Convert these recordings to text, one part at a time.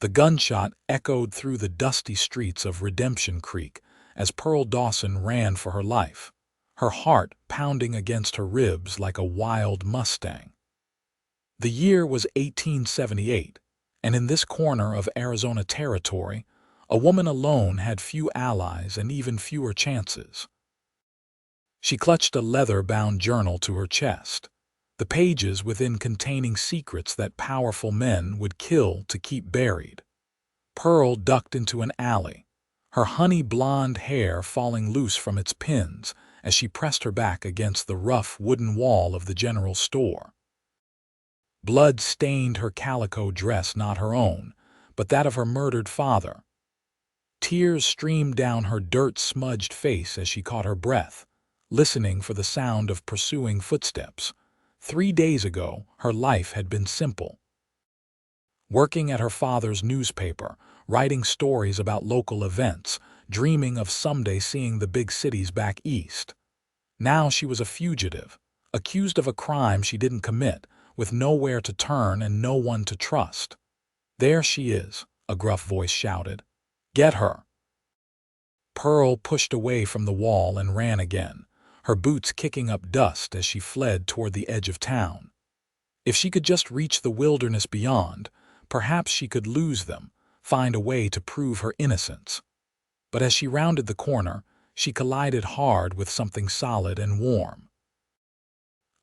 The gunshot echoed through the dusty streets of Redemption Creek as Pearl Dawson ran for her life, her heart pounding against her ribs like a wild Mustang. The year was 1878, and in this corner of Arizona territory, a woman alone had few allies and even fewer chances. She clutched a leather-bound journal to her chest, the pages within containing secrets that powerful men would kill to keep buried. Pearl ducked into an alley, her honey-blonde hair falling loose from its pins as she pressed her back against the rough wooden wall of the general store. Blood stained her calico dress, not her own, but that of her murdered father. Tears streamed down her dirt-smudged face as she caught her breath, listening for the sound of pursuing footsteps. 3 days ago, her life had been simple. Working at her father's newspaper, writing stories about local events, dreaming of someday seeing the big cities back east. Now she was a fugitive, accused of a crime she didn't commit, with nowhere to turn and no one to trust. "There she is," a gruff voice shouted. "Get her." Pearl pushed away from the wall and ran again, her boots kicking up dust as she fled toward the edge of town. If she could just reach the wilderness beyond, perhaps she could lose them, find a way to prove her innocence. But as she rounded the corner, she collided hard with something solid and warm.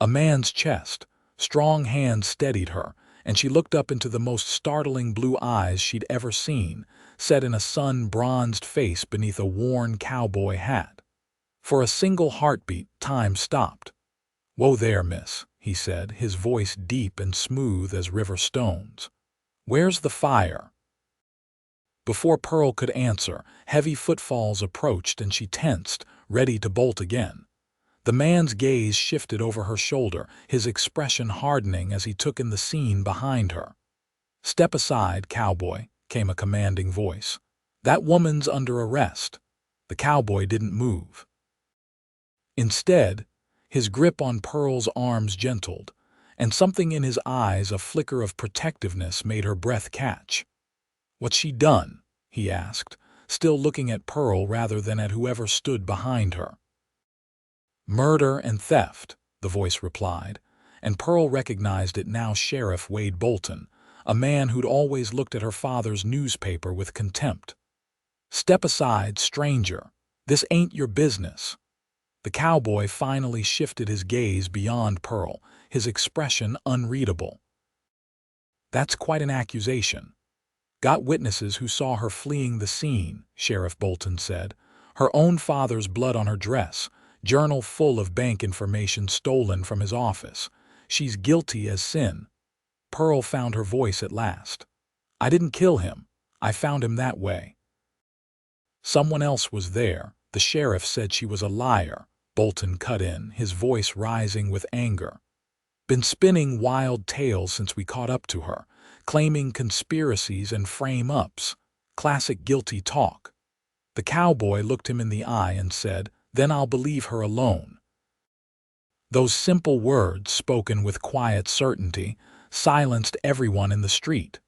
A man's chest, strong hands steadied her, and she looked up into the most startling blue eyes she'd ever seen, set in a sun-bronzed face beneath a worn cowboy hat. For a single heartbeat, time stopped. "Whoa there, miss," he said, his voice deep and smooth as river stones. "Where's the fire?" Before Pearl could answer, heavy footfalls approached and she tensed, ready to bolt again. The man's gaze shifted over her shoulder, his expression hardening as he took in the scene behind her. "Step aside, cowboy," came a commanding voice. "That woman's under arrest." The cowboy didn't move. Instead, his grip on Pearl's arms gentled, and something in his eyes, a flicker of protectiveness, made her breath catch. "What's she done?" he asked, still looking at Pearl rather than at whoever stood behind her. "Murder and theft," the voice replied, and Pearl recognized it now. Sheriff Wade Bolton, a man who'd always looked at her father's newspaper with contempt. "Step aside, stranger. This ain't your business." The cowboy finally shifted his gaze beyond Pearl, his expression unreadable. "That's quite an accusation." "Got witnesses who saw her fleeing the scene," Sheriff Bolton said. "Her own father's blood on her dress, journal full of bank information stolen from his office. She's guilty as sin." Pearl found her voice at last. "I didn't kill him. I found him that way." "Someone else was there. The sheriff said she was a liar," Bolton cut in, his voice rising with anger. "Been spinning wild tales since we caught up to her, claiming conspiracies and frame-ups. Classic guilty talk." The cowboy looked him in the eye and said, "Then I'll believe her alone." Those simple words, spoken with quiet certainty, silenced everyone in the street.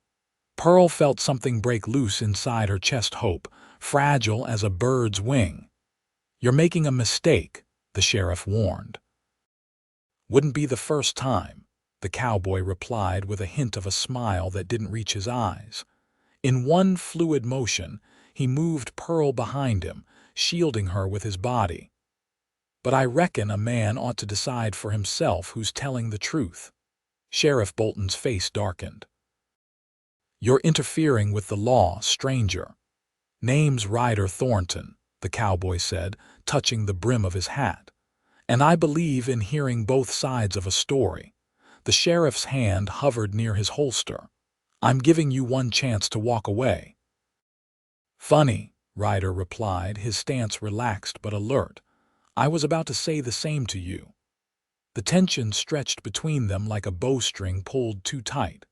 Pearl felt something break loose inside her chest, hope, fragile as a bird's wing. "You're making a mistake," the sheriff warned. "Wouldn't be the first time," the cowboy replied with a hint of a smile that didn't reach his eyes. In one fluid motion, he moved Pearl behind him, shielding her with his body. "But I reckon a man ought to decide for himself who's telling the truth." Sheriff Bolton's face darkened. "You're interfering with the law, stranger." "Name's Ryder Thornton," the cowboy said, touching the brim of his hat. "And I believe in hearing both sides of a story." The sheriff's hand hovered near his holster. "I'm giving you one chance to walk away." "Funny," Ryder replied, his stance relaxed but alert. "I was about to say the same to you." The tension stretched between them like a bowstring pulled too tight.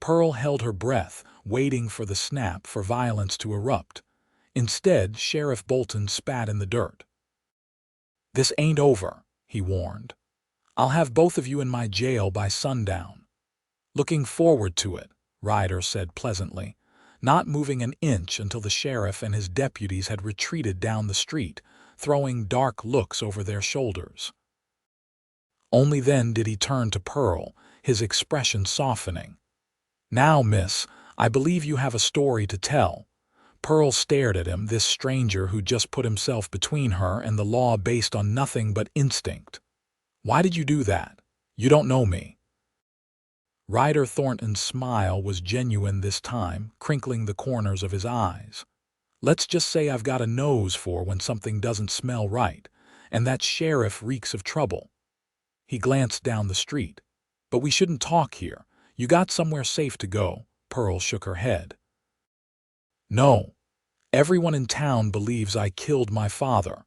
Pearl held her breath, waiting for the snap, for violence to erupt. Instead, Sheriff Bolton spat in the dirt. "This ain't over," he warned. "I'll have both of you in my jail by sundown." "Looking forward to it," Ryder said pleasantly. not moving an inch until the sheriff and his deputies had retreated down the street, throwing dark looks over their shoulders. Only then did he turn to Pearl, his expression softening. "Now, miss, I believe you have a story to tell." Pearl stared at him, this stranger who just put himself between her and the law based on nothing but instinct. "Why did you do that? You don't know me." Ryder Thornton's smile was genuine this time, crinkling the corners of his eyes. "Let's just say I've got a nose for when something doesn't smell right, and that sheriff reeks of trouble." He glanced down the street. "But we shouldn't talk here. You got somewhere safe to go." Pearl shook her head. "No. Everyone in town believes I killed my father."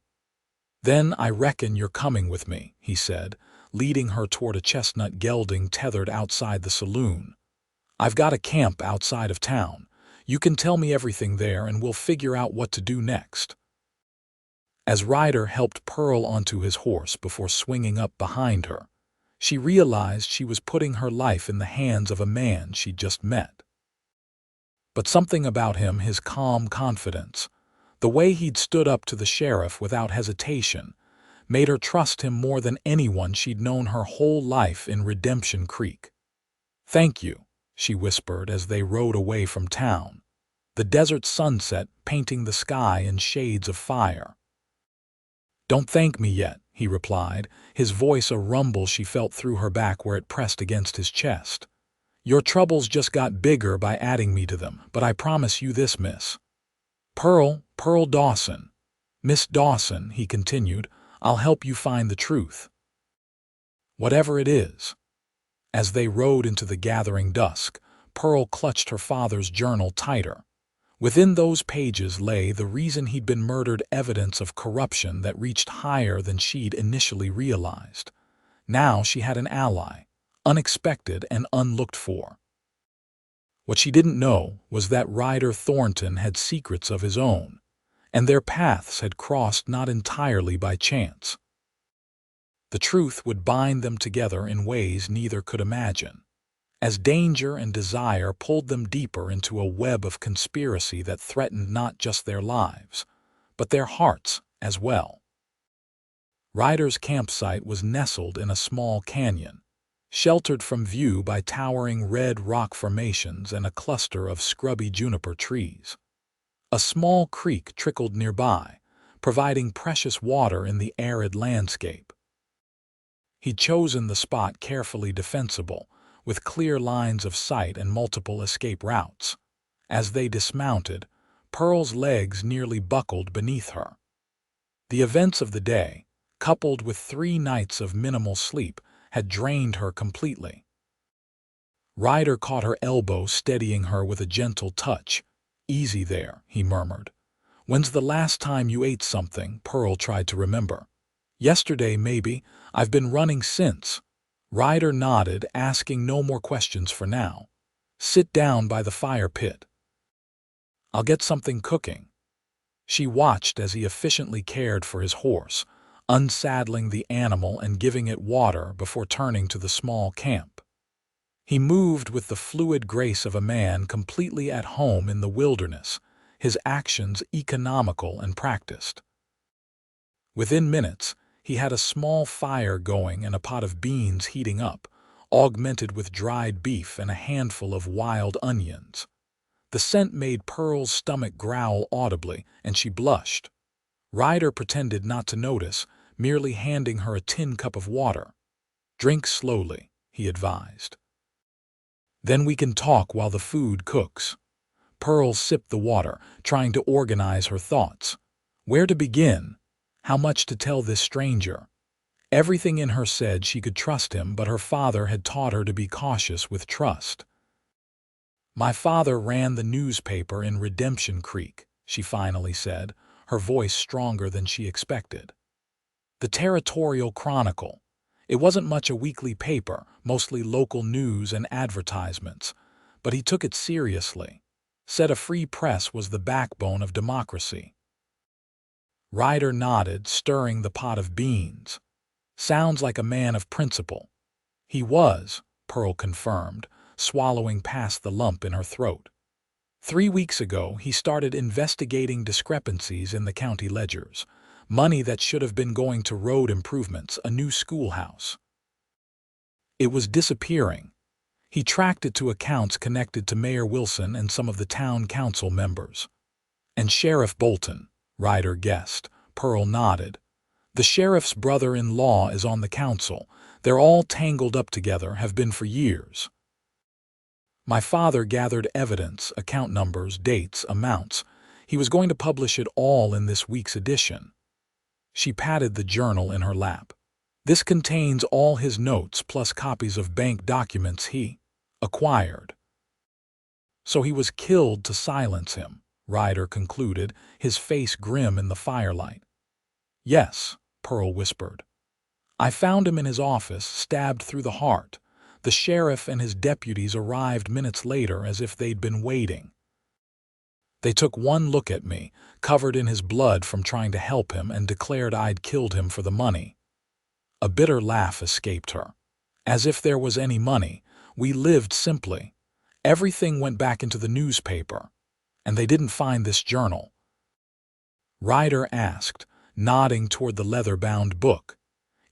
"Then I reckon you're coming with me," he said, leading her toward a chestnut gelding tethered outside the saloon. "I've got a camp outside of town. You can tell me everything there and we'll figure out what to do next." As Ryder helped Pearl onto his horse before swinging up behind her, she realized she was putting her life in the hands of a man she'd just met. But something about him, his calm confidence, the way he'd stood up to the sheriff without hesitation, made her trust him more than anyone she'd known her whole life in Redemption Creek. "Thank you," she whispered as they rode away from town, the desert sunset painting the sky in shades of fire. "Don't thank me yet," he replied, his voice a rumble she felt through her back where it pressed against his chest. "Your troubles just got bigger by adding me to them, but I promise you this, miss. Pearl Dawson. Miss Dawson," he continued, "I'll help you find the truth. Whatever it is." As they rode into the gathering dusk, Pearl clutched her father's journal tighter. Within those pages lay the reason he'd been murdered, evidence of corruption that reached higher than she'd initially realized. Now she had an ally, unexpected and unlooked for. What she didn't know was that Ryder Thornton had secrets of his own, and their paths had crossed not entirely by chance. The truth would bind them together in ways neither could imagine, as danger and desire pulled them deeper into a web of conspiracy that threatened not just their lives, but their hearts as well. Ryder's campsite was nestled in a small canyon, sheltered from view by towering red rock formations and a cluster of scrubby juniper trees. A small creek trickled nearby, providing precious water in the arid landscape. He'd chosen the spot carefully defensible, with clear lines of sight and multiple escape routes. As they dismounted, Pearl's legs nearly buckled beneath her. The events of the day, coupled with 3 nights of minimal sleep, had drained her completely. Ryder caught her elbow, steadying her with a gentle touch. "Easy there," he murmured. "When's the last time you ate something?" Pearl tried to remember. "Yesterday, maybe. I've been running since." Ryder nodded, asking no more questions for now. "Sit down by the fire pit. I'll get something cooking." She watched as he efficiently cared for his horse, unsaddling the animal and giving it water before turning to the small camp. He moved with the fluid grace of a man completely at home in the wilderness, his actions economical and practiced. Within minutes, he had a small fire going and a pot of beans heating up, augmented with dried beef and a handful of wild onions. The scent made Pearl's stomach growl audibly, and she blushed. Ryder pretended not to notice, merely handing her a tin cup of water. "Drink slowly," he advised. "Then we can talk while the food cooks." Pearl sipped the water, trying to organize her thoughts. Where to begin? How much to tell this stranger? Everything in her said she could trust him, but her father had taught her to be cautious with trust. "My father ran the newspaper in Redemption Creek," she finally said, her voice stronger than she expected. "The Territorial Chronicle. It wasn't much a weekly paper, mostly local news and advertisements, but he took it seriously. Said a free press was the backbone of democracy." Ryder nodded, stirring the pot of beans. "Sounds like a man of principle." "He was," Pearl confirmed, swallowing past the lump in her throat. 3 weeks ago, he started investigating discrepancies in the county ledgers. Money that should have been going to road improvements, a new schoolhouse. It was disappearing. He tracked it to accounts connected to Mayor Wilson and some of the town council members. And Sheriff Bolton, Ryder guessed. Pearl nodded. The sheriff's brother-in-law is on the council. They're all tangled up together, have been for years. My father gathered evidence, account numbers, dates, amounts. He was going to publish it all in this week's edition. She patted the journal in her lap. This contains all his notes plus copies of bank documents he acquired. So he was killed to silence him, Ryder concluded, his face grim in the firelight. Yes, Pearl whispered. I found him in his office, stabbed through the heart. The sheriff and his deputies arrived minutes later as if they'd been waiting. They took one look at me, covered in his blood from trying to help him, and declared I'd killed him for the money. A bitter laugh escaped her. As if there was any money. We lived simply. Everything went back into the newspaper. And they didn't find this journal. Ryder asked, nodding toward the leather-bound book.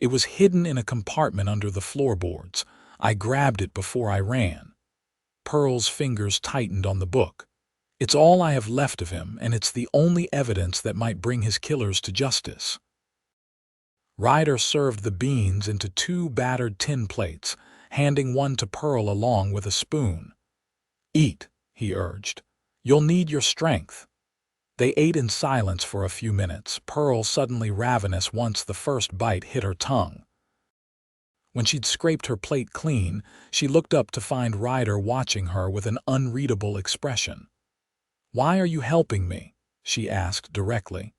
It was hidden in a compartment under the floorboards. I grabbed it before I ran. Pearl's fingers tightened on the book. It's all I have left of him, and it's the only evidence that might bring his killers to justice. Ryder served the beans into 2 battered tin plates, handing one to Pearl along with a spoon. Eat, he urged. You'll need your strength. They ate in silence for a few minutes, Pearl suddenly ravenous once the first bite hit her tongue. When she'd scraped her plate clean, she looked up to find Ryder watching her with an unreadable expression. Why are you helping me? She asked directly.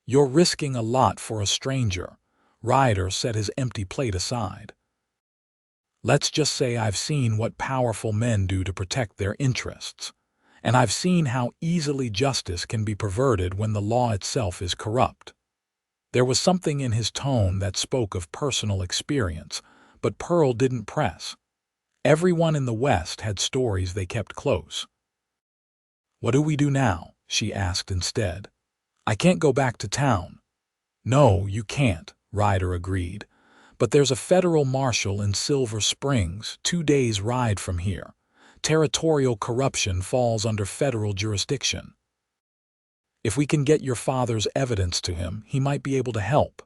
You're risking a lot for a stranger. Ryder set his empty plate aside. Let's just say I've seen what powerful men do to protect their interests. And I've seen how easily justice can be perverted when the law itself is corrupt. There was something in his tone that spoke of personal experience, but Pearl didn't press. Everyone in the West had stories they kept close. What do we do now? She asked instead. I can't go back to town. No, you can't, Ryder agreed. But there's a federal marshal in Silver Springs, 2 days' ride from here. Territorial corruption falls under federal jurisdiction. If we can get your father's evidence to him, he might be able to help.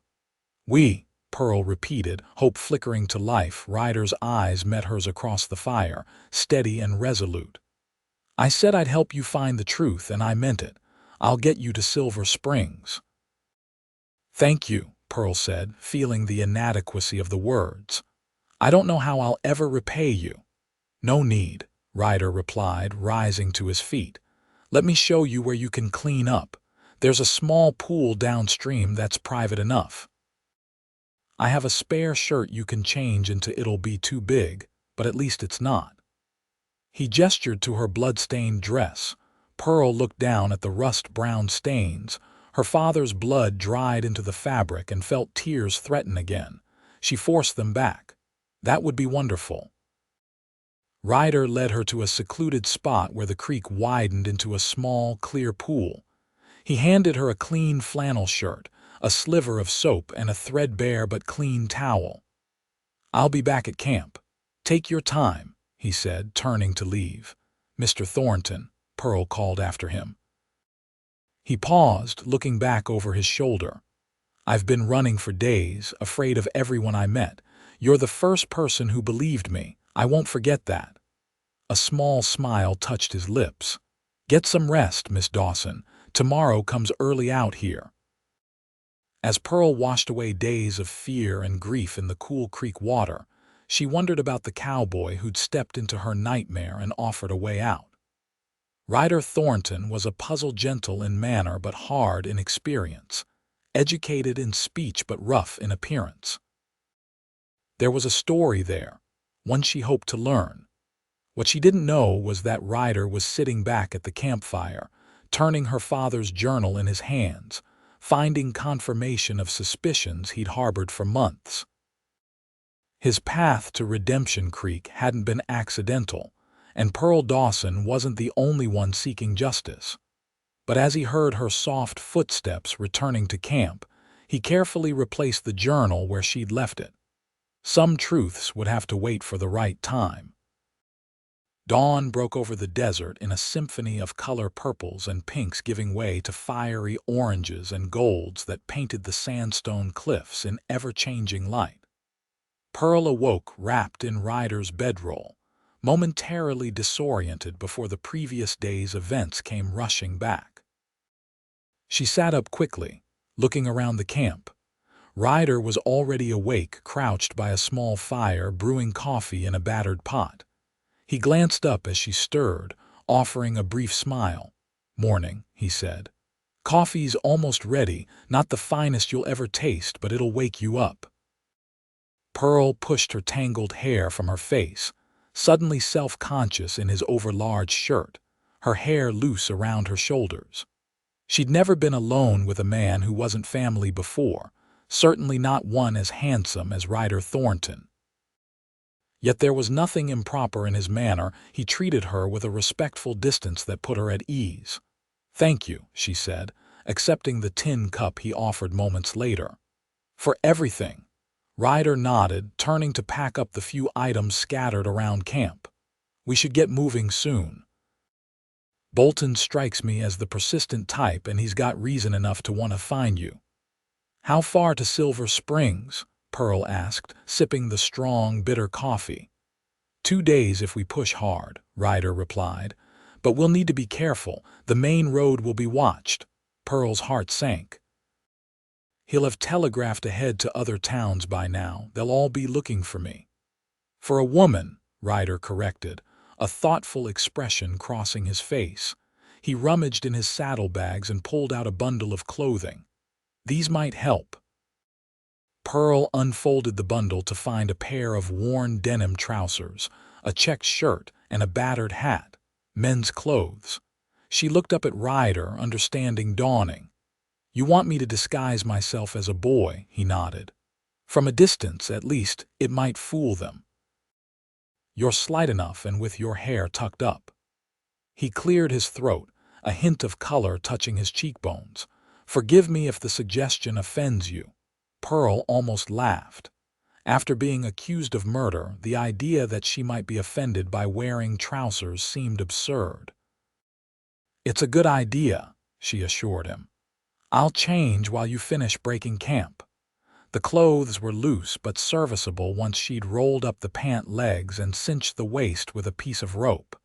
Pearl repeated, hope flickering to life. Ryder's eyes met hers across the fire, steady and resolute. I said I'd help you find the truth, and I meant it. I'll get you to Silver Springs. Thank you, Pearl said, feeling the inadequacy of the words. I don't know how I'll ever repay you. No need, Ryder replied, rising to his feet. Let me show you where you can clean up. There's a small pool downstream that's private enough. I have a spare shirt you can change into. It'll be too big, but at least it's not. He gestured to her blood-stained dress. Pearl looked down at the rust-brown stains. Her father's blood dried into the fabric and felt tears threaten again. She forced them back. That would be wonderful. Ryder led her to a secluded spot where the creek widened into a small, clear pool. He handed her a clean flannel shirt, a sliver of soap, and a threadbare but clean towel. I'll be back at camp. Take your time, he said, turning to leave. Mr. Thornton, Pearl called after him. He paused, looking back over his shoulder. I've been running for days, afraid of everyone I met. You're the first person who believed me. I won't forget that. A small smile touched his lips. Get some rest, Miss Dawson. Tomorrow comes early out here. As Pearl washed away days of fear and grief in the cool creek water, she wondered about the cowboy who'd stepped into her nightmare and offered a way out. Ryder Thornton was a puzzle, gentle in manner but hard in experience, educated in speech but rough in appearance. There was a story there, one she hoped to learn. What she didn't know was that Ryder was sitting back at the campfire, turning her father's journal in his hands, finding confirmation of suspicions he'd harbored for months. His path to Redemption Creek hadn't been accidental, and Pearl Dawson wasn't the only one seeking justice. But as he heard her soft footsteps returning to camp, he carefully replaced the journal where she'd left it. Some truths would have to wait for the right time. Dawn broke over the desert in a symphony of color purples and pinks giving way to fiery oranges and golds that painted the sandstone cliffs in ever-changing light. Pearl awoke wrapped in Ryder's bedroll, momentarily disoriented before the previous day's events came rushing back. She sat up quickly, looking around the camp. Ryder was already awake, crouched by a small fire, brewing coffee in a battered pot. He glanced up as she stirred, offering a brief smile. "Morning," he said. "Coffee's almost ready, not the finest you'll ever taste, but it'll wake you up." Pearl pushed her tangled hair from her face, suddenly self-conscious in his overlarge shirt, her hair loose around her shoulders. She'd never been alone with a man who wasn't family before, certainly not one as handsome as Ryder Thornton. Yet there was nothing improper in his manner. He treated her with a respectful distance that put her at ease. "Thank you," she said, accepting the tin cup he offered moments later. "For everything." Ryder nodded, turning to pack up the few items scattered around camp. "We should get moving soon. Bolton strikes me as the persistent type, and he's got reason enough to want to find you." "How far to Silver Springs?" Pearl asked, sipping the strong, bitter coffee. 2 days if we push hard," Ryder replied. "But we'll need to be careful. The main road will be watched." Pearl's heart sank. "He'll have telegraphed ahead to other towns by now. They'll all be looking for me." "For a woman," Ryder corrected, a thoughtful expression crossing his face. He rummaged in his saddlebags and pulled out a bundle of clothing. "These might help." Pearl unfolded the bundle to find a pair of worn denim trousers, a checked shirt, and a battered hat. Men's clothes. She looked up at Ryder, understanding dawning. "You want me to disguise myself as a boy?" he nodded. "From a distance, at least, it might fool them." "You're slight enough and with your hair tucked up." He cleared his throat, a hint of color touching his cheekbones. "Forgive me if the suggestion offends you." Pearl almost laughed. After being accused of murder, the idea that she might be offended by wearing trousers seemed absurd. "It's a good idea," she assured him. "I'll change while you finish breaking camp." The clothes were loose but serviceable once she'd rolled up the pant legs and cinched the waist with a piece of rope.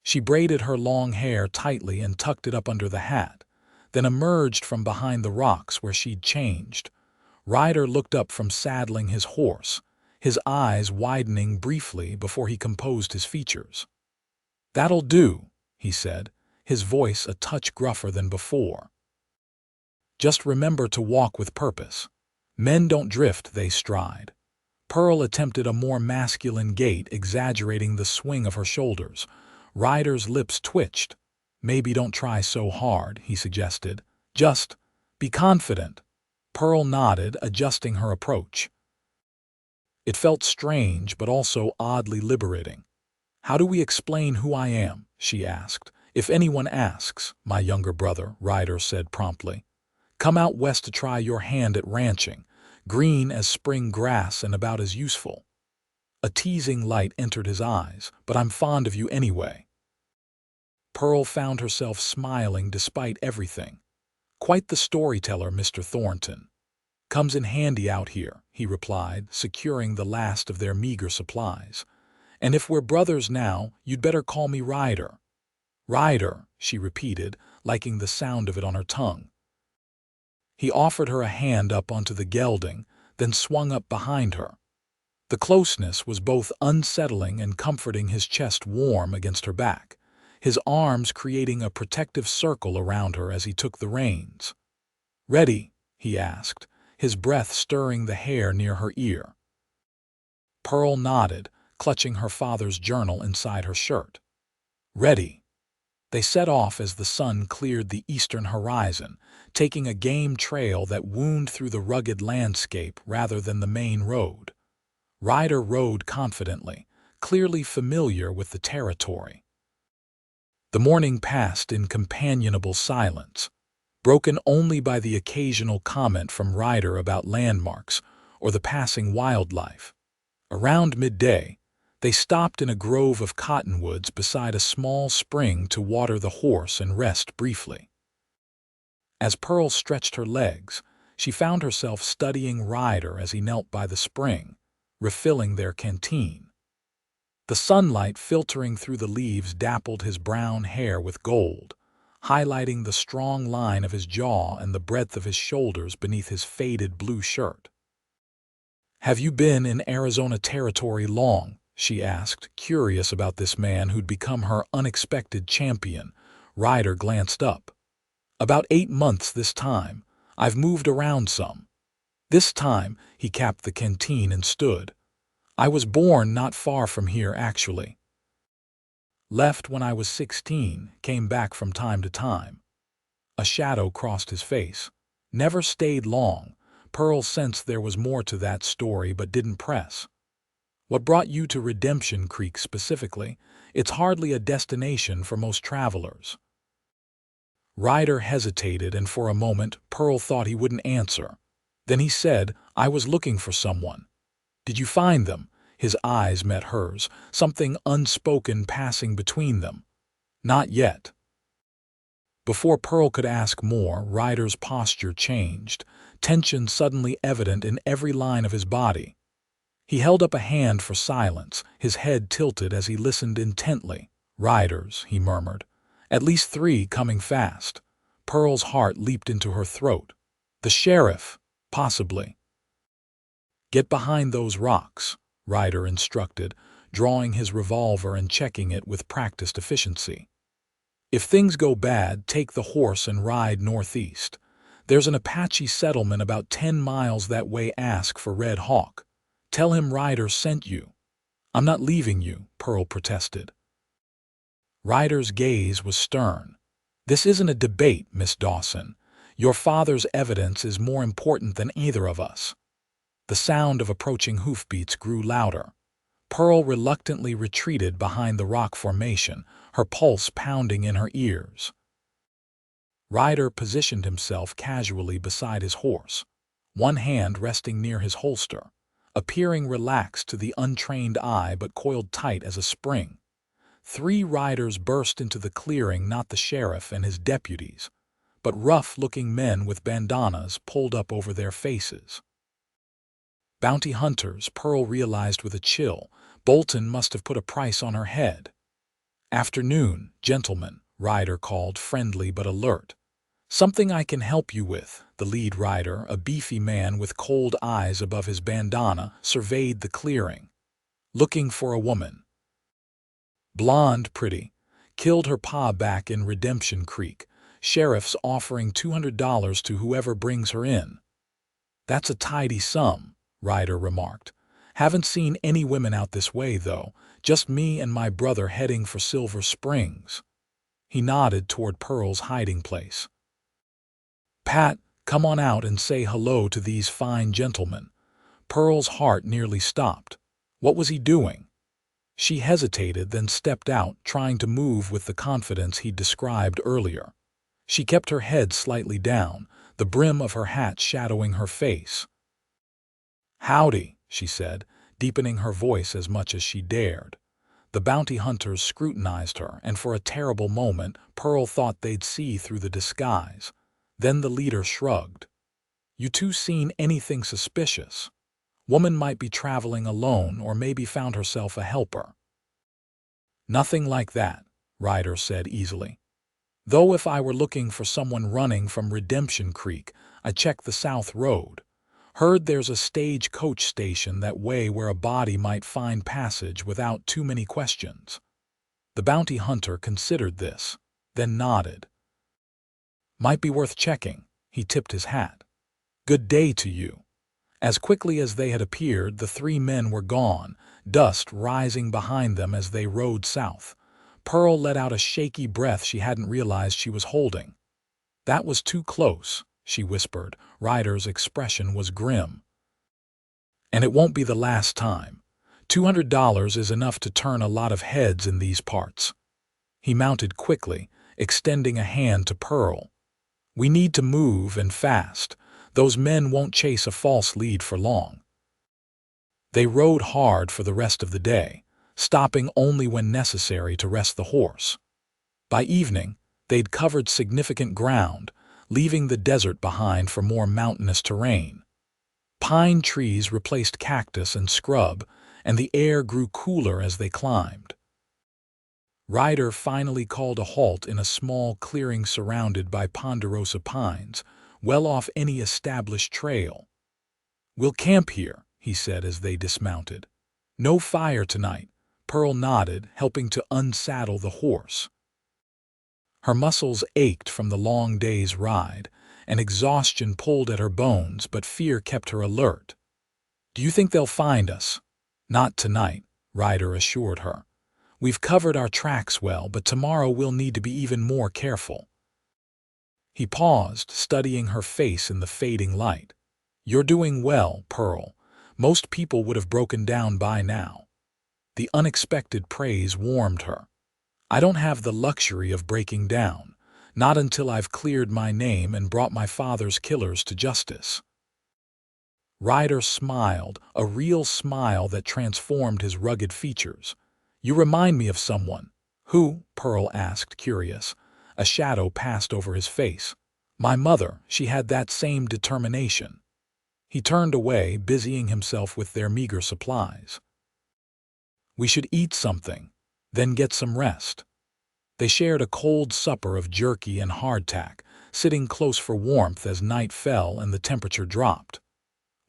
She braided her long hair tightly and tucked it up under the hat, then emerged from behind the rocks where she'd changed. Ryder looked up from saddling his horse, his eyes widening briefly before he composed his features. "That'll do," he said, his voice a touch gruffer than before. "Just remember to walk with purpose. Men don't drift, they stride." Pearl attempted a more masculine gait, exaggerating the swing of her shoulders. Ryder's lips twitched. "Maybe don't try so hard," he suggested. "Just be confident." Pearl nodded, adjusting her approach. It felt strange, but also oddly liberating. "How do we explain who I am?" she asked. "If anyone asks, my younger brother," Ryder said promptly. "Come out west to try your hand at ranching. Green as spring grass and about as useful." A teasing light entered his eyes. "But I'm fond of you anyway." Pearl found herself smiling despite everything. "Quite the storyteller, Mr. Thornton." "Comes in handy out here," he replied, securing the last of their meager supplies. "And if we're brothers now, you'd better call me Ryder." "Ryder," she repeated, liking the sound of it on her tongue. He offered her a hand up onto the gelding, then swung up behind her. The closeness was both unsettling and comforting, his chest warm against her back, his arms creating a protective circle around her as he took the reins. "Ready?" he asked, his breath stirring the hair near her ear. Pearl nodded, clutching her father's journal inside her shirt. "Ready." They set off as the sun cleared the eastern horizon, taking a game trail that wound through the rugged landscape rather than the main road. Ryder rode confidently, clearly familiar with the territory. The morning passed in companionable silence, broken only by the occasional comment from Ryder about landmarks or the passing wildlife. Around midday, they stopped in a grove of cottonwoods beside a small spring to water the horse and rest briefly. As Pearl stretched her legs, she found herself studying Ryder as he knelt by the spring, refilling their canteen. The sunlight filtering through the leaves dappled his brown hair with gold, highlighting the strong line of his jaw and the breadth of his shoulders beneath his faded blue shirt. "Have you been in Arizona territory long?" she asked, curious about this man who'd become her unexpected champion. Ryder glanced up. "About 8 months this time. I've moved around some." This time, he capped the canteen and stood. "I was born not far from here, actually. Left when I was 16, came back from time to time." A shadow crossed his face. "Never stayed long." Pearl sensed there was more to that story but didn't press. "What brought you to Redemption Creek specifically? It's hardly a destination for most travelers." Ryder hesitated, and for a moment Pearl thought he wouldn't answer. Then he said, "I was looking for someone." "Did you find them?" His eyes met hers, something unspoken passing between them. "Not yet." Before Pearl could ask more, Ryder's posture changed, tension suddenly evident in every line of his body. He held up a hand for silence, his head tilted as he listened intently. "Riders," he murmured. "At least 3 coming fast." Pearl's heart leaped into her throat. "The sheriff, possibly." "Get behind those rocks," Ryder instructed, drawing his revolver and checking it with practiced efficiency. "If things go bad, take the horse and ride northeast. There's an Apache settlement about 10 miles that way. Ask for Red Hawk. Tell him Ryder sent you." "I'm not leaving you," Pearl protested. Ryder's gaze was stern. "This isn't a debate, Miss Dawson. Your father's evidence is more important than either of us." The sound of approaching hoofbeats grew louder. Pearl reluctantly retreated behind the rock formation, her pulse pounding in her ears. Ryder positioned himself casually beside his horse, one hand resting near his holster, appearing relaxed to the untrained eye but coiled tight as a spring. 3 riders burst into the clearing, not the sheriff and his deputies, but rough-looking men with bandanas pulled up over their faces. Bounty hunters, Pearl realized with a chill. Bolton must have put a price on her head. "Afternoon, gentlemen," Ryder called, friendly but alert. "Something I can help you with." The lead rider, a beefy man with cold eyes above his bandana, surveyed the clearing. "Looking for a woman. Blonde, pretty. Killed her pa back in Redemption Creek. Sheriff's offering $200 to whoever brings her in." "That's a tidy sum," Ryder remarked. "Haven't seen any women out this way, though. Just me and my brother heading for Silver Springs." He nodded toward Pearl's hiding place. "Pat, come on out and say hello to these fine gentlemen." Pearl's heart nearly stopped. What was he doing? She hesitated, then stepped out, trying to move with the confidence he'd described earlier. She kept her head slightly down, the brim of her hat shadowing her face. "Howdy," she said, deepening her voice as much as she dared. The bounty hunters scrutinized her, and for a terrible moment, Pearl thought they'd see through the disguise. Then the leader shrugged. "You two seen anything suspicious? Woman might be traveling alone or maybe found herself a helper." "Nothing like that," Ryder said easily. "Though if I were looking for someone running from Redemption Creek, I checked the South Road. Heard there's a stagecoach station that way where a body might find passage without too many questions." The bounty hunter considered this, then nodded. "Might be worth checking." He tipped his hat. "Good day to you." As quickly as they had appeared, the 3 men were gone, dust rising behind them as they rode south. Pearl let out a shaky breath she hadn't realized she was holding. "That was too close," she whispered. Ryder's expression was grim. "And it won't be the last time." $200 is enough to turn a lot of heads in these parts. He mounted quickly, extending a hand to Pearl. We need to move and fast. Those men won't chase a false lead for long. They rode hard for the rest of the day, stopping only when necessary to rest the horse. By evening, they'd covered significant ground, leaving the desert behind for more mountainous terrain. Pine trees replaced cactus and scrub, and the air grew cooler as they climbed. Ryder finally called a halt in a small clearing surrounded by ponderosa pines, well off any established trail. "We'll camp here," he said as they dismounted. "No fire tonight," Pearl nodded, helping to unsaddle the horse. Her muscles ached from the long day's ride, and exhaustion pulled at her bones, but fear kept her alert. "Do you think they'll find us?" "Not tonight," Ryder assured her. "We've covered our tracks well, but tomorrow we'll need to be even more careful." He paused, studying her face in the fading light. "You're doing well, Pearl. Most people would have broken down by now." The unexpected praise warmed her. "I don't have the luxury of breaking down, not until I've cleared my name and brought my father's killers to justice." Ryder smiled, a real smile that transformed his rugged features. "You remind me of someone." "Who?" Pearl asked, curious. A shadow passed over his face. "My mother. She had that same determination." He turned away, busying himself with their meager supplies. "We should eat something, then get some rest." They shared a cold supper of jerky and hardtack, sitting close for warmth as night fell and the temperature dropped.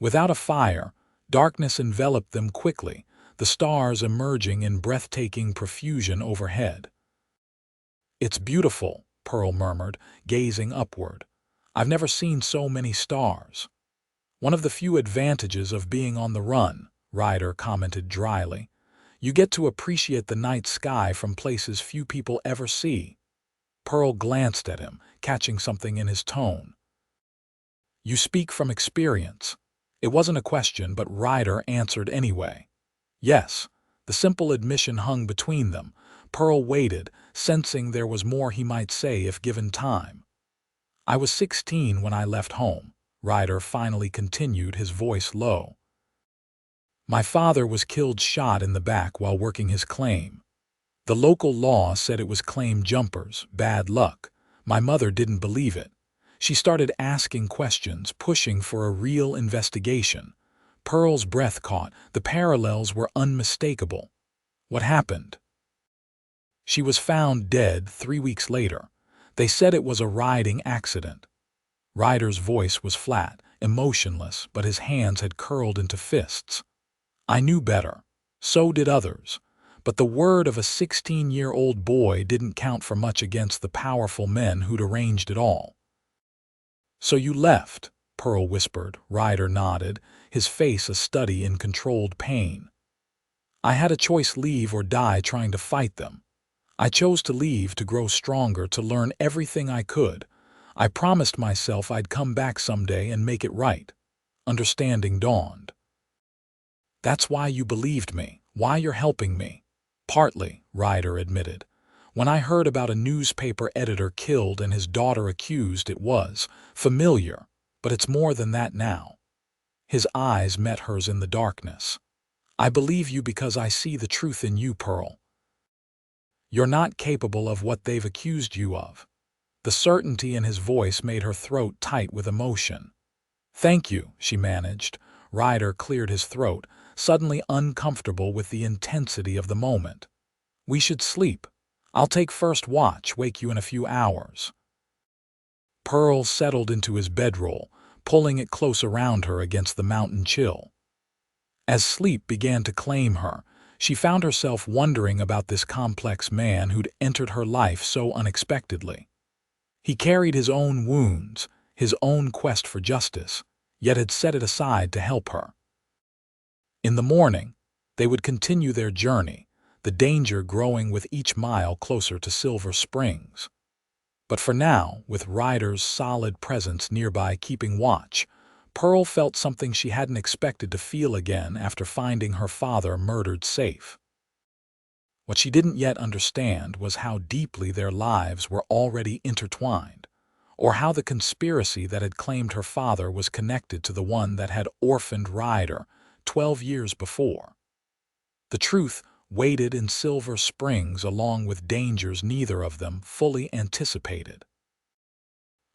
Without a fire, darkness enveloped them quickly, the stars emerging in breathtaking profusion overhead. "It's beautiful," Pearl murmured, gazing upward. "I've never seen so many stars." "One of the few advantages of being on the run," Ryder commented dryly. "You get to appreciate the night sky from places few people ever see." Pearl glanced at him, catching something in his tone. "You speak from experience." It wasn't a question, but Ryder answered anyway. "Yes." The simple admission hung between them. Pearl waited, sensing there was more he might say if given time. "I was 16 when I left home," Ryder finally continued, his voice low. "My father was killed shot in the back while working his claim. The local law said it was claim jumpers, bad luck. My mother didn't believe it. She started asking questions, pushing for a real investigation." Pearl's breath caught. The parallels were unmistakable. "What happened?" "She was found dead 3 weeks later. They said it was a riding accident." Ryder's voice was flat, emotionless, but his hands had curled into fists. "I knew better. So did others. But the word of a 16-year-old boy didn't count for much against the powerful men who'd arranged it all." "So you left?" Pearl whispered. Ryder nodded, his face a study in controlled pain. "I had a choice: leave or die trying to fight them. I chose to leave, to grow stronger, to learn everything I could. I promised myself I'd come back someday and make it right." Understanding dawned. "That's why you believed me, why you're helping me." "Partly," Ryder admitted. "When I heard about a newspaper editor killed and his daughter accused, it was familiar, but it's more than that now." His eyes met hers in the darkness. "I believe you because I see the truth in you, Pearl. You're not capable of what they've accused you of." The certainty in his voice made her throat tight with emotion. "Thank you," she managed. Ryder cleared his throat, suddenly uncomfortable with the intensity of the moment. "We should sleep. I'll take first watch, wake you in a few hours." Pearl settled into his bedroll, pulling it close around her against the mountain chill. As sleep began to claim her, she found herself wondering about this complex man who'd entered her life so unexpectedly. He carried his own wounds, his own quest for justice, yet had set it aside to help her. In the morning, they would continue their journey, the danger growing with each mile closer to Silver Springs. But for now, with Ryder's solid presence nearby keeping watch, Pearl felt something she hadn't expected to feel again after finding her father murdered safe. What she didn't yet understand was how deeply their lives were already intertwined, or how the conspiracy that had claimed her father was connected to the one that had orphaned Ryder 12 years before. The truth waited in Silver Springs along with dangers neither of them fully anticipated.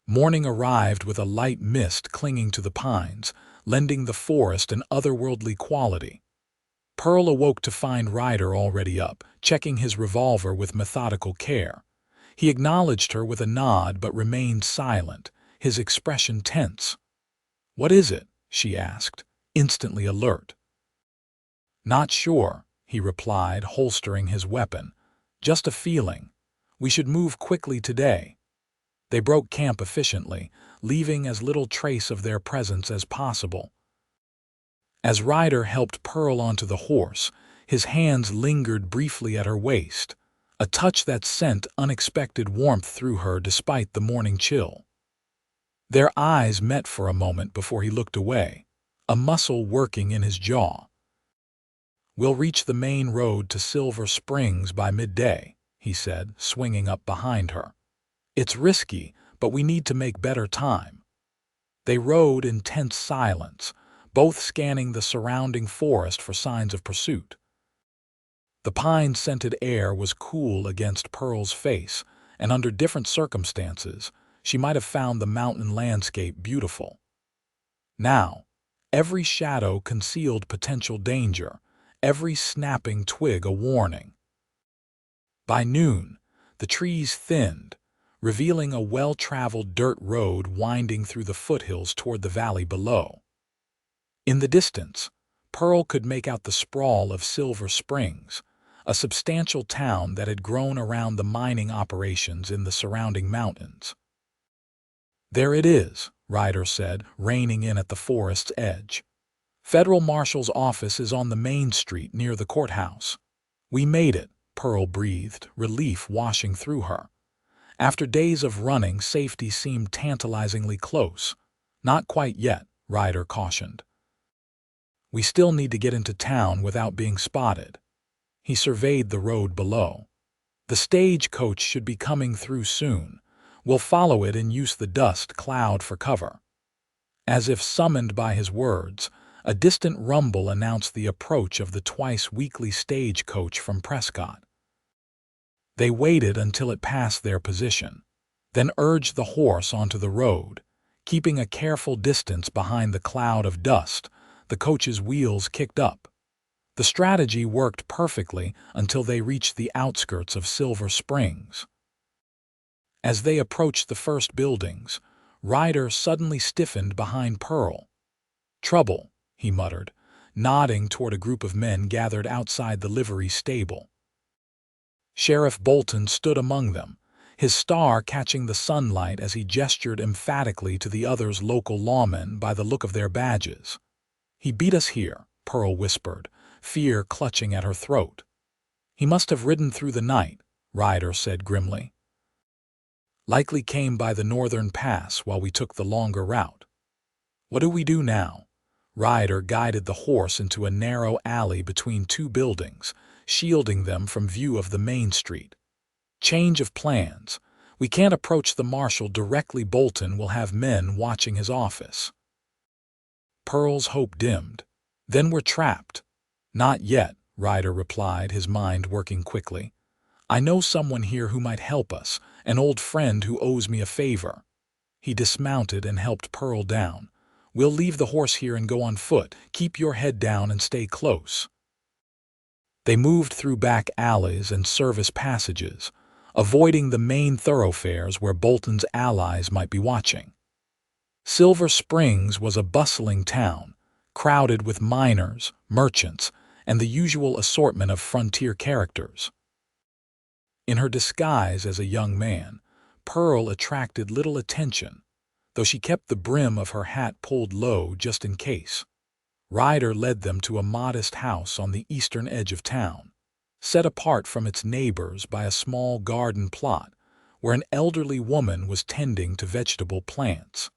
Morning arrived with a light mist clinging to the pines, lending the forest an otherworldly quality. Pearl awoke to find Ryder already up, checking his revolver with methodical care. He acknowledged her with a nod but remained silent, his expression tense. "What is it?" she asked, instantly alert. "Not sure," he replied, holstering his weapon. "Just a feeling. We should move quickly today." They broke camp efficiently, leaving as little trace of their presence as possible. As Ryder helped Pearl onto the horse, his hands lingered briefly at her waist, a touch that sent unexpected warmth through her despite the morning chill. Their eyes met for a moment before he looked away, a muscle working in his jaw. "We'll reach the main road to Silver Springs by midday," he said, swinging up behind her. "It's risky, but we need to make better time." They rode in tense silence, both scanning the surrounding forest for signs of pursuit. The pine-scented air was cool against Pearl's face, and under different circumstances, she might have found the mountain landscape beautiful. Now, every shadow concealed potential danger, every snapping twig a warning. By noon, the trees thinned, revealing a well-traveled dirt road winding through the foothills toward the valley below. In the distance, Pearl could make out the sprawl of Silver Springs, a substantial town that had grown around the mining operations in the surrounding mountains. "There it is," Ryder said, reining in at the forest's edge. "Federal Marshal's office is on the main street near the courthouse." "We made it," Pearl breathed, relief washing through her. After days of running, safety seemed tantalizingly close. "Not quite yet," Ryder cautioned. "We still need to get into town without being spotted." He surveyed the road below. "The stagecoach should be coming through soon. We'll follow it and use the dust cloud for cover." As if summoned by his words, a distant rumble announced the approach of the twice-weekly stagecoach from Prescott. They waited until it passed their position, then urged the horse onto the road. Keeping a careful distance behind the cloud of dust, the coach's wheels kicked up. The strategy worked perfectly until they reached the outskirts of Silver Springs. As they approached the first buildings, Ryder suddenly stiffened behind Pearl. "Trouble," he muttered, nodding toward a group of men gathered outside the livery stable. Sheriff Bolton stood among them, his star catching the sunlight as he gestured emphatically to the others' local lawmen by the look of their badges. "He beat us here," Pearl whispered, fear clutching at her throat. "He must have ridden through the night," Ryder said grimly. "Likely came by the northern pass while we took the longer route." "What do we do now?" Ryder guided the horse into a narrow alley between two buildings, shielding them from view of the main street. "Change of plans. We can't approach the marshal directly. Bolton will have men watching his office." Pearl's hope dimmed. "Then we're trapped." "Not yet," Ryder replied, his mind working quickly. "I know someone here who might help us, an old friend who owes me a favor." He dismounted and helped Pearl down. "We'll leave the horse here and go on foot. Keep your head down and stay close." They moved through back alleys and service passages, avoiding the main thoroughfares where Bolton's allies might be watching. Silver Springs was a bustling town, crowded with miners, merchants, and the usual assortment of frontier characters. In her disguise as a young man, Pearl attracted little attention, though she kept the brim of her hat pulled low just in case. Ryder led them to a modest house on the eastern edge of town, set apart from its neighbors by a small garden plot where an elderly woman was tending to vegetable plants.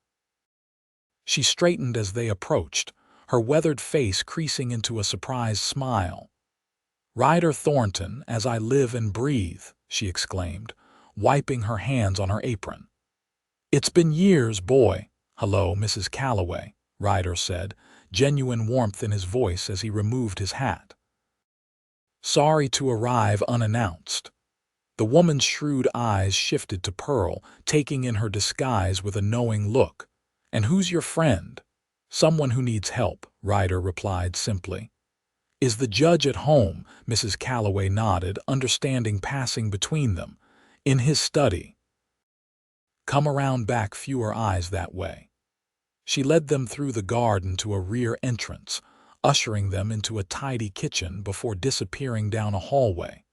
She straightened as they approached, her weathered face creasing into a surprised smile. "Ryder Thornton, as I live and breathe," she exclaimed, wiping her hands on her apron. "It's been years, boy." "Hello, Mrs. Calloway," Ryder said, genuine warmth in his voice as he removed his hat. "Sorry to arrive unannounced." The woman's shrewd eyes shifted to Pearl, taking in her disguise with a knowing look. "And who's your friend?" "Someone who needs help," Ryder replied simply. "Is the judge at home?" Mrs. Calloway nodded, understanding passing between them. "In his study." "Come around back, fewer eyes that way." She led them through the garden to a rear entrance, ushering them into a tidy kitchen before disappearing down a hallway.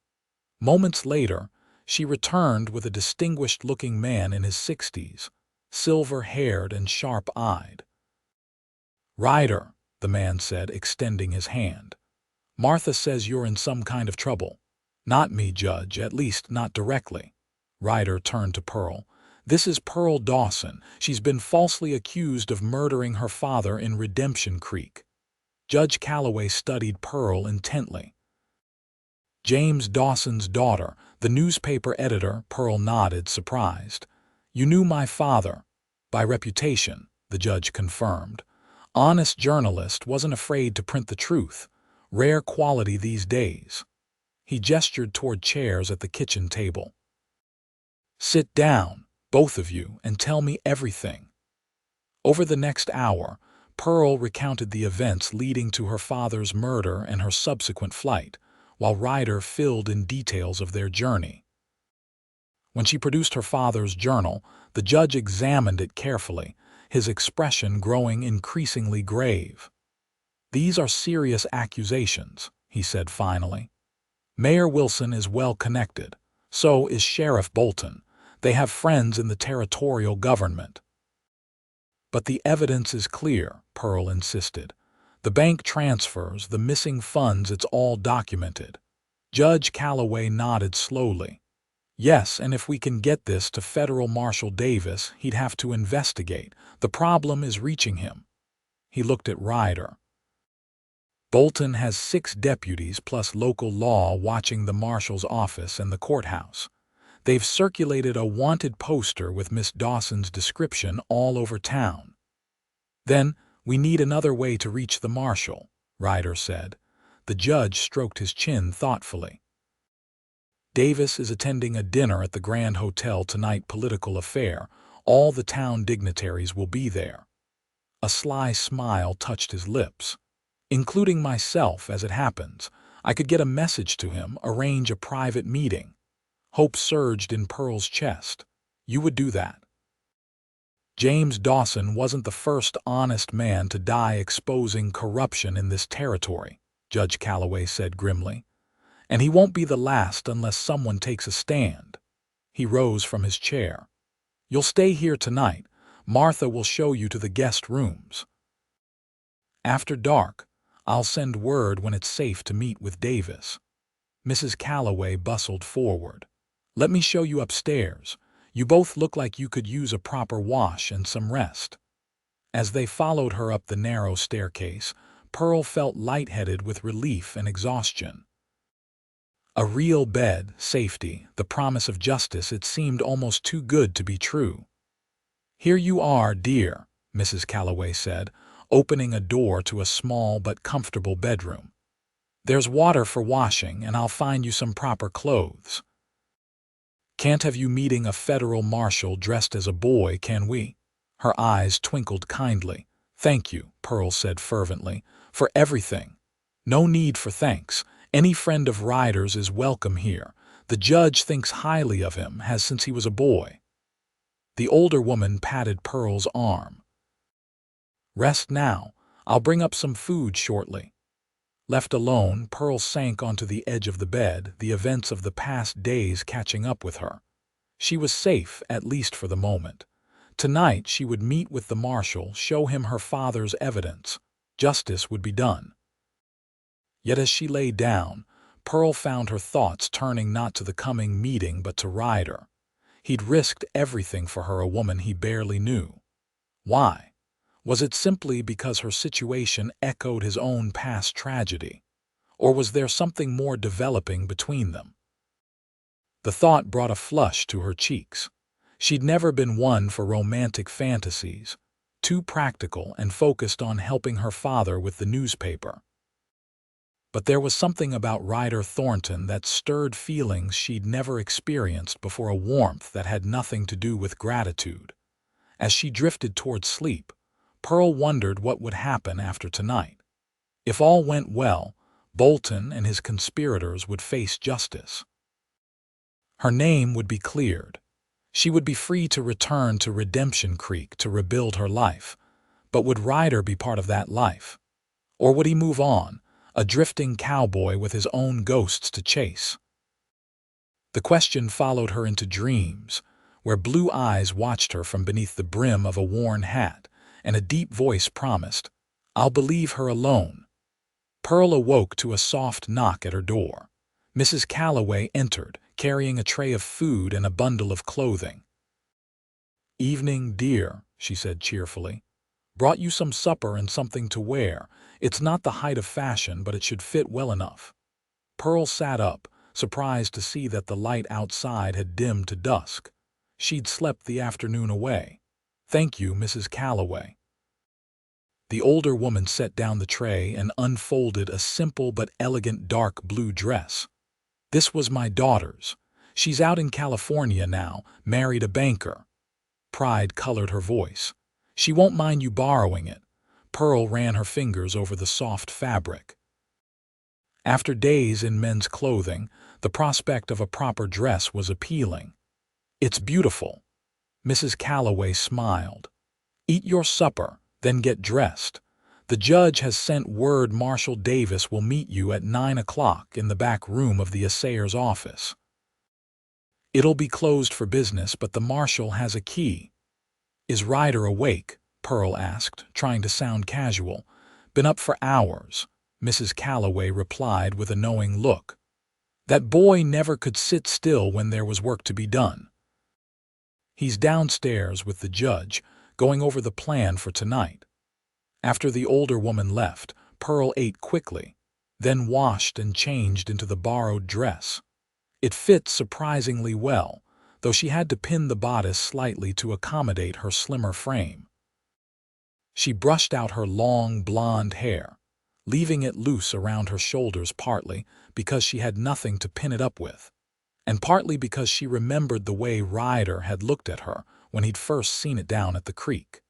Moments later, she returned with a distinguished-looking man in his 60s, silver-haired and sharp-eyed. "Ryder," the man said, extending his hand. "Martha says you're in some kind of trouble." "Not me, Judge, at least not directly." Ryder turned to Pearl. "This is Pearl Dawson. She's been falsely accused of murdering her father in Redemption Creek." Judge Calloway studied Pearl intently. "James Dawson's daughter, the newspaper editor," Pearl nodded, surprised. "You knew my father?" "By reputation," the judge confirmed. "Honest journalist, wasn't afraid to print the truth. Rare quality these days." He gestured toward chairs at the kitchen table. "Sit down, both of you, and tell me everything." Over the next hour, Pearl recounted the events leading to her father's murder and her subsequent flight, while Ryder filled in details of their journey. When she produced her father's journal, the judge examined it carefully, his expression growing increasingly grave. "These are serious accusations," he said finally. "Mayor Wilson is well connected. So is Sheriff Bolton. They have friends in the territorial government." "But the evidence is clear," Pearl insisted. "The bank transfers, the missing funds, it's all documented." Judge Calloway nodded slowly. "Yes, and if we can get this to Federal Marshal Davis, he'd have to investigate. The problem is reaching him." He looked at Ryder. "Bolton has 6 deputies plus local law watching the marshal's office and the courthouse. They've circulated a wanted poster with Miss Dawson's description all over town." "Then we need another way to reach the marshal," Ryder said. The judge stroked his chin thoughtfully. "Davis is attending a dinner at the Grand Hotel tonight, political affair. All the town dignitaries will be there." A sly smile touched his lips. "Including myself, as it happens. I could get a message to him, arrange a private meeting." Hope surged in Pearl's chest. "You would do that?" "James Dawson wasn't the first honest man to die exposing corruption in this territory," Judge Calloway said grimly. "And he won't be the last unless someone takes a stand." He rose from his chair. "You'll stay here tonight. Martha will show you to the guest rooms. After dark, I'll send word when it's safe to meet with Davis." Mrs. Calloway bustled forward. "Let me show you upstairs. You both look like you could use a proper wash and some rest." As they followed her up the narrow staircase, Pearl felt lightheaded with relief and exhaustion. A real bed, safety, the promise of justice, it seemed almost too good to be true. "Here you are, dear," Mrs. Calloway said, opening a door to a small but comfortable bedroom. "There's water for washing, and I'll find you some proper clothes. Can't have you meeting a federal marshal dressed as a boy, can we?" Her eyes twinkled kindly. "Thank you," Pearl said fervently, "for everything." "No need for thanks. Any friend of Ryder's is welcome here. The judge thinks highly of him, has since he was a boy." The older woman patted Pearl's arm. "Rest now. I'll bring up some food shortly." Left alone, Pearl sank onto the edge of the bed, the events of the past days catching up with her. She was safe, at least for the moment. Tonight she would meet with the marshal, show him her father's evidence. Justice would be done. Yet as she lay down, Pearl found her thoughts turning not to the coming meeting but to Ryder. He'd risked everything for her, a woman he barely knew. Why? Was it simply because her situation echoed his own past tragedy, or was there something more developing between them? The thought brought a flush to her cheeks. She'd never been one for romantic fantasies, too practical and focused on helping her father with the newspaper. But there was something about Ryder Thornton that stirred feelings she'd never experienced before, a warmth that had nothing to do with gratitude. As she drifted toward sleep, Pearl wondered what would happen after tonight. If all went well, Bolton and his conspirators would face justice. Her name would be cleared. She would be free to return to Redemption Creek to rebuild her life. But would Ryder be part of that life? Or would he move on, a drifting cowboy with his own ghosts to chase? The question followed her into dreams, where blue eyes watched her from beneath the brim of a worn hat, and a deep voice promised, "I'll believe her alone." Pearl awoke to a soft knock at her door. Mrs. Calloway entered, carrying a tray of food and a bundle of clothing. "Evening, dear," she said cheerfully. "Brought you some supper and something to wear. It's not the height of fashion, but it should fit well enough." Pearl sat up, surprised to see that the light outside had dimmed to dusk. She'd slept the afternoon away. "Thank you, Mrs. Calloway." The older woman set down the tray and unfolded a simple but elegant dark blue dress. "This was my daughter's. She's out in California now, married a banker." Pride colored her voice. "She won't mind you borrowing it." Pearl ran her fingers over the soft fabric. After days in men's clothing, the prospect of a proper dress was appealing. "It's beautiful." Mrs. Calloway smiled. "Eat your supper, then get dressed. The judge has sent word Marshal Davis will meet you at 9 o'clock in the back room of the assayer's office. It'll be closed for business, but the marshal has a key." "Is Ryder awake?" Pearl asked, trying to sound casual. "Been up for hours," Mrs. Calloway replied with a knowing look. "That boy never could sit still when there was work to be done." "He's downstairs with the judge, going over the plan for tonight." After the older woman left, Pearl ate quickly, then washed and changed into the borrowed dress. It fit surprisingly well, though she had to pin the bodice slightly to accommodate her slimmer frame. She brushed out her long blonde hair, leaving it loose around her shoulders, partly because she had nothing to pin it up with, and partly because she remembered the way Ryder had looked at her when he'd first seen it down at the creek.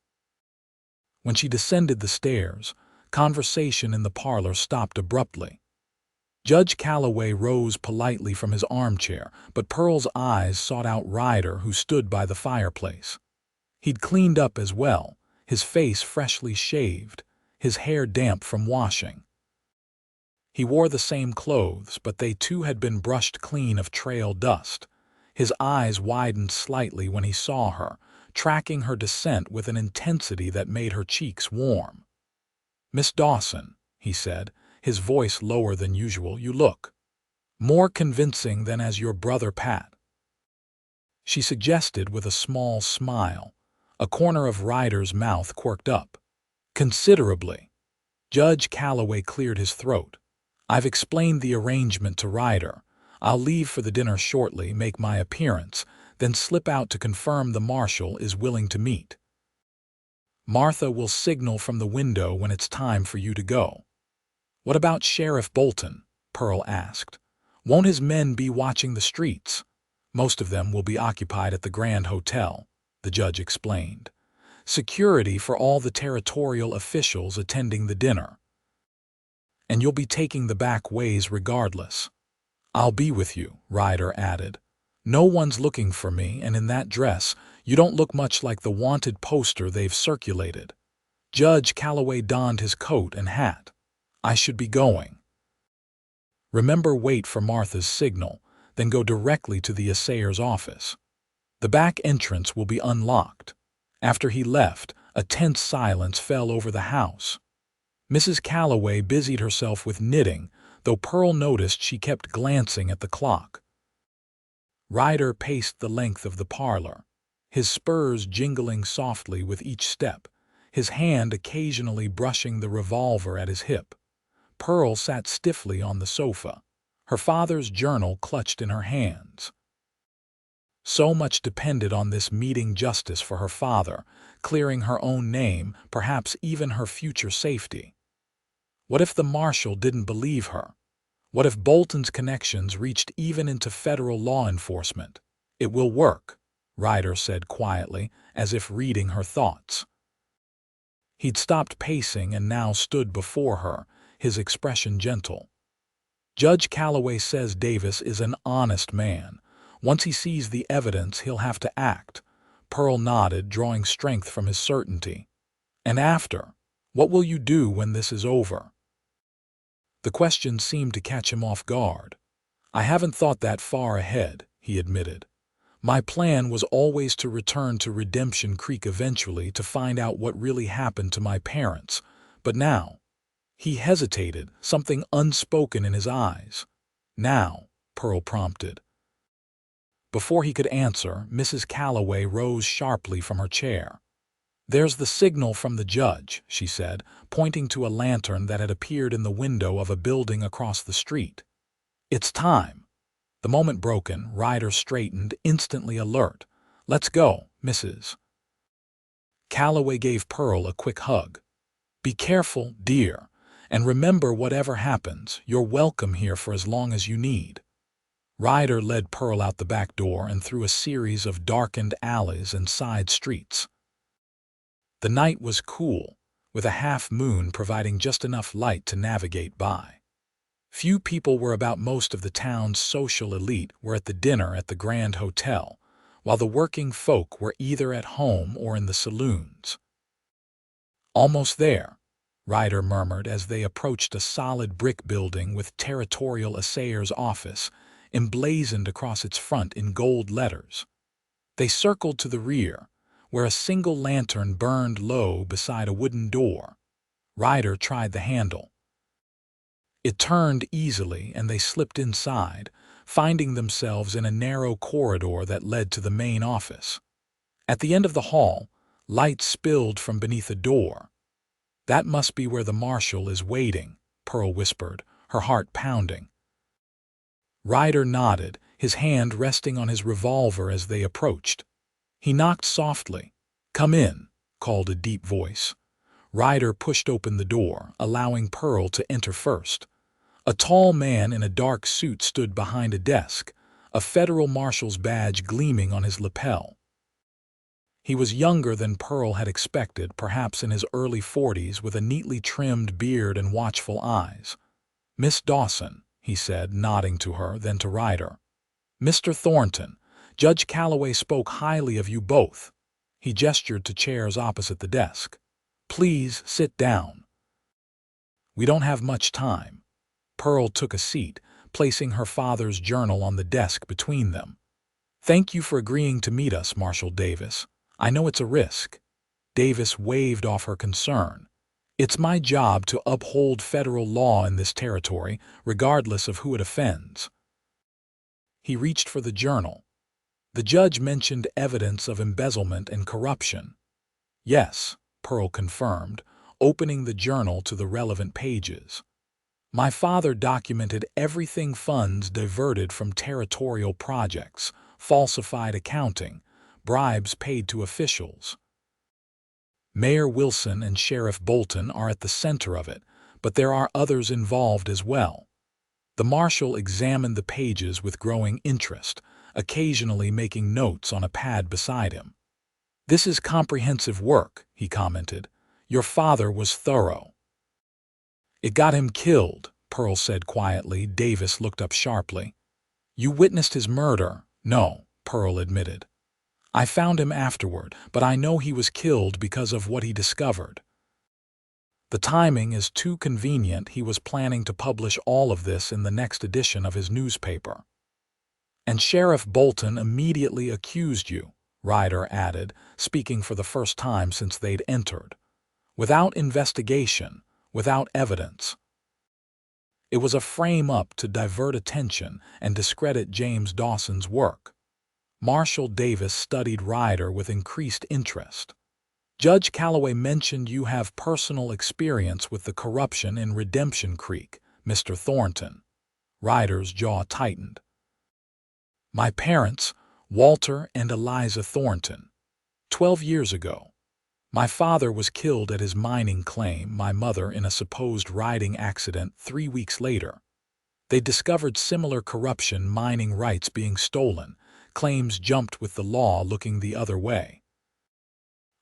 When she descended the stairs, conversation in the parlor stopped abruptly. Judge Calloway rose politely from his armchair, but Pearl's eyes sought out Ryder, who stood by the fireplace. He'd cleaned up as well, his face freshly shaved, his hair damp from washing. He wore the same clothes, but they too had been brushed clean of trail dust. His eyes widened slightly when he saw her, tracking her descent with an intensity that made her cheeks warm. "Miss Dawson," he said, his voice lower than usual, "you look more convincing than as your brother Pat." She suggested with a small smile. A corner of Ryder's mouth quirked up. "Considerably." Judge Calloway cleared his throat. "I've explained the arrangement to Ryder. I'll leave for the dinner shortly, make my appearance, then slip out to confirm the marshal is willing to meet. Martha will signal from the window when it's time for you to go." "What about Sheriff Bolton?" Pearl asked. "Won't his men be watching the streets?" "Most of them will be occupied at the Grand Hotel," the judge explained. "Security for all the territorial officials attending the dinner. And you'll be taking the back ways regardless." "I'll be with you," Ryder added. "No one's looking for me, and in that dress, you don't look much like the wanted poster they've circulated." Judge Calloway donned his coat and hat. "I should be going. Remember, wait for Martha's signal, then go directly to the assayer's office. The back entrance will be unlocked." After he left, a tense silence fell over the house. Mrs. Calloway busied herself with knitting, though Pearl noticed she kept glancing at the clock. Ryder paced the length of the parlor, his spurs jingling softly with each step, his hand occasionally brushing the revolver at his hip. Pearl sat stiffly on the sofa, her father's journal clutched in her hands. So much depended on this meeting justice for her father, clearing her own name, perhaps even her future safety. What if the marshal didn't believe her? What if Bolton's connections reached even into federal law enforcement? "It will work," Ryder said quietly, as if reading her thoughts. He'd stopped pacing and now stood before her, his expression gentle. "Judge Calloway says Davis is an honest man. Once he sees the evidence, he'll have to act." Pearl nodded, drawing strength from his certainty. "And after? What will you do when this is over?" The question seemed to catch him off guard. "I haven't thought that far ahead," he admitted. "My plan was always to return to Redemption Creek eventually to find out what really happened to my parents. But now—" He hesitated, something unspoken in his eyes. "Now," Pearl prompted. Before he could answer, Mrs. Calloway rose sharply from her chair. "There's the signal from the judge," she said, pointing to a lantern that had appeared in the window of a building across the street. "It's time." The moment broken, Ryder straightened, instantly alert. "Let's go, Mrs." Calloway gave Pearl a quick hug. "Be careful, dear, and remember, whatever happens, you're welcome here for as long as you need." Ryder led Pearl out the back door and through a series of darkened alleys and side streets. The night was cool, with a half-moon providing just enough light to navigate by. Few people were about. Most of the town's social elite were at the dinner at the Grand Hotel, while the working folk were either at home or in the saloons. "Almost there," Ryder murmured as they approached a solid brick building with Territorial Assayer's office emblazoned across its front in gold letters. They circled to the rear, where a single lantern burned low beside a wooden door. Ryder tried the handle. It turned easily, and they slipped inside, finding themselves in a narrow corridor that led to the main office. At the end of the hall, light spilled from beneath a door. "That must be where the marshal is waiting," Pearl whispered, her heart pounding. Ryder nodded, his hand resting on his revolver as they approached. He knocked softly. "Come in," called a deep voice. Ryder pushed open the door, allowing Pearl to enter first. A tall man in a dark suit stood behind a desk, a federal marshal's badge gleaming on his lapel. He was younger than Pearl had expected, perhaps in his early 40s, with a neatly trimmed beard and watchful eyes. "Miss Dawson," he said, nodding to her, then to Ryder. "Mr. Thornton, Judge Calloway spoke highly of you both." He gestured to chairs opposite the desk. "Please sit down." "We don't have much time." Pearl took a seat, placing her father's journal on the desk between them. "Thank you for agreeing to meet us, Marshal Davis. I know it's a risk." Davis waved off her concern. "It's my job to uphold federal law in this territory, regardless of who it offends." He reached for the journal. The judge mentioned evidence of embezzlement and corruption. "Yes," Pearl confirmed, opening the journal to the relevant pages. "My father documented everything: funds diverted from territorial projects, falsified accounting, bribes paid to officials. Mayor Wilson and Sheriff Bolton are at the center of it, but there are others involved as well." The marshal examined the pages with growing interest, occasionally making notes on a pad beside him. "This is comprehensive work," he commented. "Your father was thorough." "It got him killed," Pearl said quietly. Davis looked up sharply. "You witnessed his murder?" "No," Pearl admitted. "I found him afterward, but I know he was killed because of what he discovered. The timing is too convenient. He was planning to publish all of this in the next edition of his newspaper." "And Sheriff Bolton immediately accused you," Ryder added, speaking for the first time since they'd entered. "Without investigation, without evidence." It was a frame-up to divert attention and discredit James Dawson's work. Marshal Davis studied Ryder with increased interest. Judge Calloway mentioned you have personal experience with the corruption in Redemption Creek, Mr. Thornton. Ryder's jaw tightened. My parents, Walter and Eliza Thornton. 12 years ago. My father was killed at his mining claim, my mother in a supposed riding accident 3 weeks later. They discovered similar corruption, mining rights being stolen, claims jumped with the law looking the other way.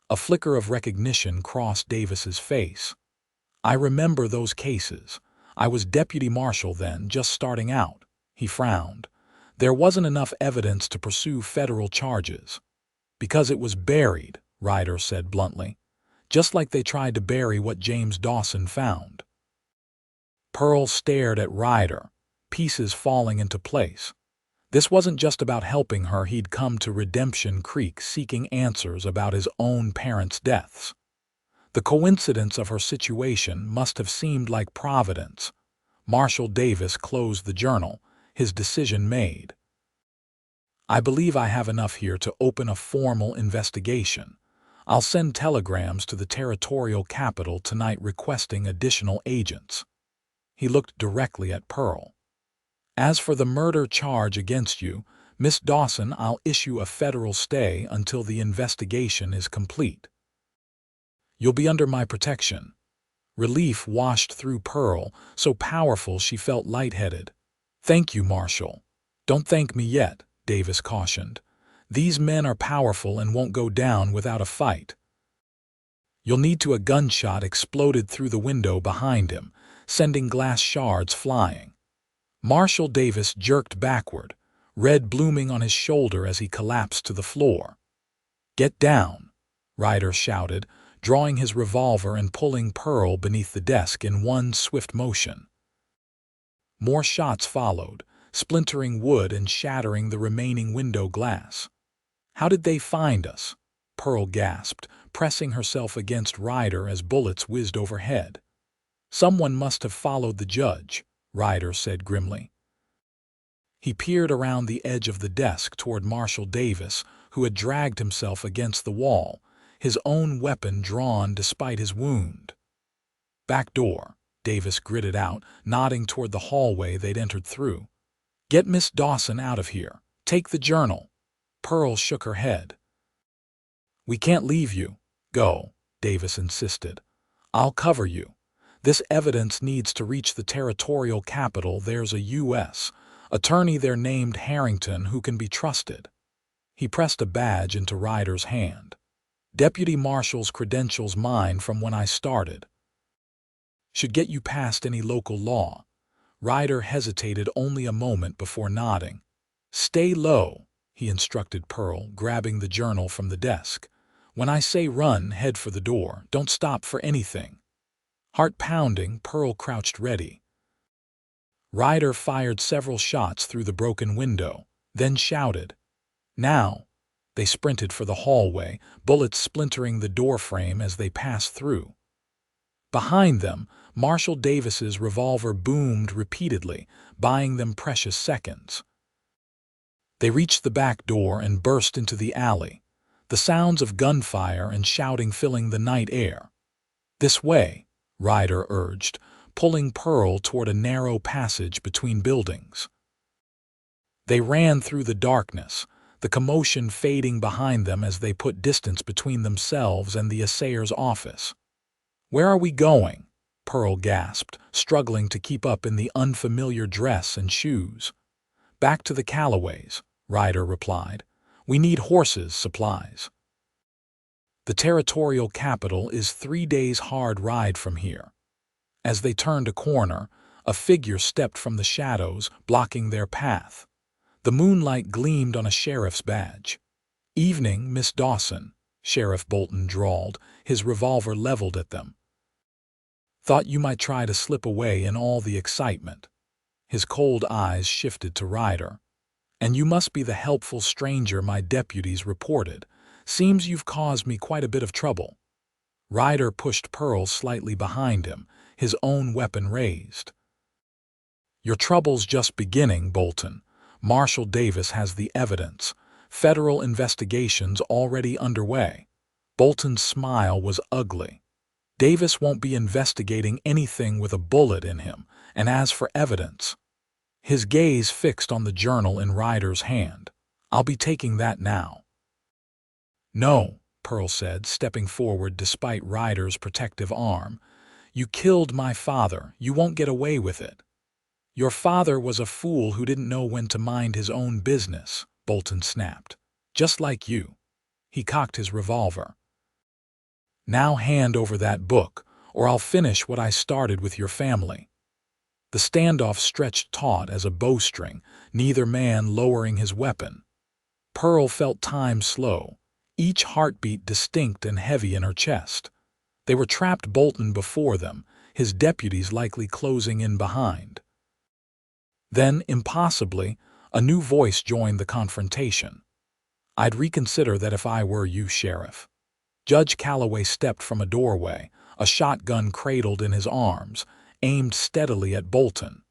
A flicker of recognition crossed Davis's face. I remember those cases. I was deputy marshal then, just starting out. He frowned. There wasn't enough evidence to pursue federal charges. Because it was buried, Ryder said bluntly. Just like they tried to bury what James Dawson found. Pearl stared at Ryder, pieces falling into place. This wasn't just about helping her. He'd come to Redemption Creek seeking answers about his own parents' deaths. The coincidence of her situation must have seemed like providence. Marshal Davis closed the journal, his decision made. I believe I have enough here to open a formal investigation. I'll send telegrams to the territorial capital tonight requesting additional agents. He looked directly at Pearl. As for the murder charge against you, Miss Dawson, I'll issue a federal stay until the investigation is complete. You'll be under my protection. Relief washed through Pearl, so powerful she felt lightheaded. Thank you, Marshal. Don't thank me yet, Davis cautioned. These men are powerful and won't go down without a fight. You'll need to. A gunshot exploded through the window behind him, sending glass shards flying. Marshal Davis jerked backward, red blooming on his shoulder as he collapsed to the floor. Get down, Ryder shouted, drawing his revolver and pulling Pearl beneath the desk in one swift motion. More shots followed, splintering wood and shattering the remaining window glass. How did they find us? Pearl gasped, pressing herself against Ryder as bullets whizzed overhead. Someone must have followed the judge, Ryder said grimly. He peered around the edge of the desk toward Marshal Davis, who had dragged himself against the wall, his own weapon drawn despite his wound. Back door, Davis gritted out, nodding toward the hallway they'd entered through. Get Miss Dawson out of here. Take the journal. Pearl shook her head. We can't leave you. Go, Davis insisted. I'll cover you. This evidence needs to reach the territorial capital. There's a U.S. attorney there named Harrington who can be trusted. He pressed a badge into Ryder's hand. Deputy Marshal's credentials, mine from when I started. Should get you past any local law. Ryder hesitated only a moment before nodding. Stay low, he instructed Pearl, grabbing the journal from the desk. When I say run, head for the door. Don't stop for anything. Heart pounding, Pearl crouched ready. Ryder fired several shots through the broken window, then shouted, Now! They sprinted for the hallway, bullets splintering the doorframe as they passed through. Behind them, Marshal Davis's revolver boomed repeatedly, buying them precious seconds. They reached the back door and burst into the alley, the sounds of gunfire and shouting filling the night air. This way, Ryder urged, pulling Pearl toward a narrow passage between buildings. They ran through the darkness, the commotion fading behind them as they put distance between themselves and the assayer's office. Where are we going? Pearl gasped, struggling to keep up in the unfamiliar dress and shoes. Back to the Calloways, Ryder replied. We need horses, supplies. The territorial capital is 3 days' hard ride from here. As they turned a corner, a figure stepped from the shadows, blocking their path. The moonlight gleamed on a sheriff's badge. Evening, Miss Dawson, Sheriff Bolton drawled, his revolver leveled at them. Thought you might try to slip away in all the excitement. His cold eyes shifted to Ryder. And you must be the helpful stranger my deputies reported. Seems you've caused me quite a bit of trouble. Ryder pushed Pearl slightly behind him, his own weapon raised. Your trouble's just beginning, Bolton. Marshal Davis has the evidence. Federal investigations already underway. Bolton's smile was ugly. Davis won't be investigating anything with a bullet in him, and as for evidence, his gaze fixed on the journal in Ryder's hand. I'll be taking that now. No, Pearl said, stepping forward despite Ryder's protective arm. You killed my father. You won't get away with it. Your father was a fool who didn't know when to mind his own business, Bolton snapped. Just like you. He cocked his revolver. Now hand over that book, or I'll finish what I started with your family. The standoff stretched taut as a bowstring, neither man lowering his weapon. Pearl felt time slow, each heartbeat distinct and heavy in her chest. They were trapped Bolton before them, his deputies likely closing in behind. Then, impossibly, a new voice joined the confrontation. I'd reconsider that if I were you, Sheriff. Judge Calloway stepped from a doorway, a shotgun cradled in his arms, aimed steadily at Bolton.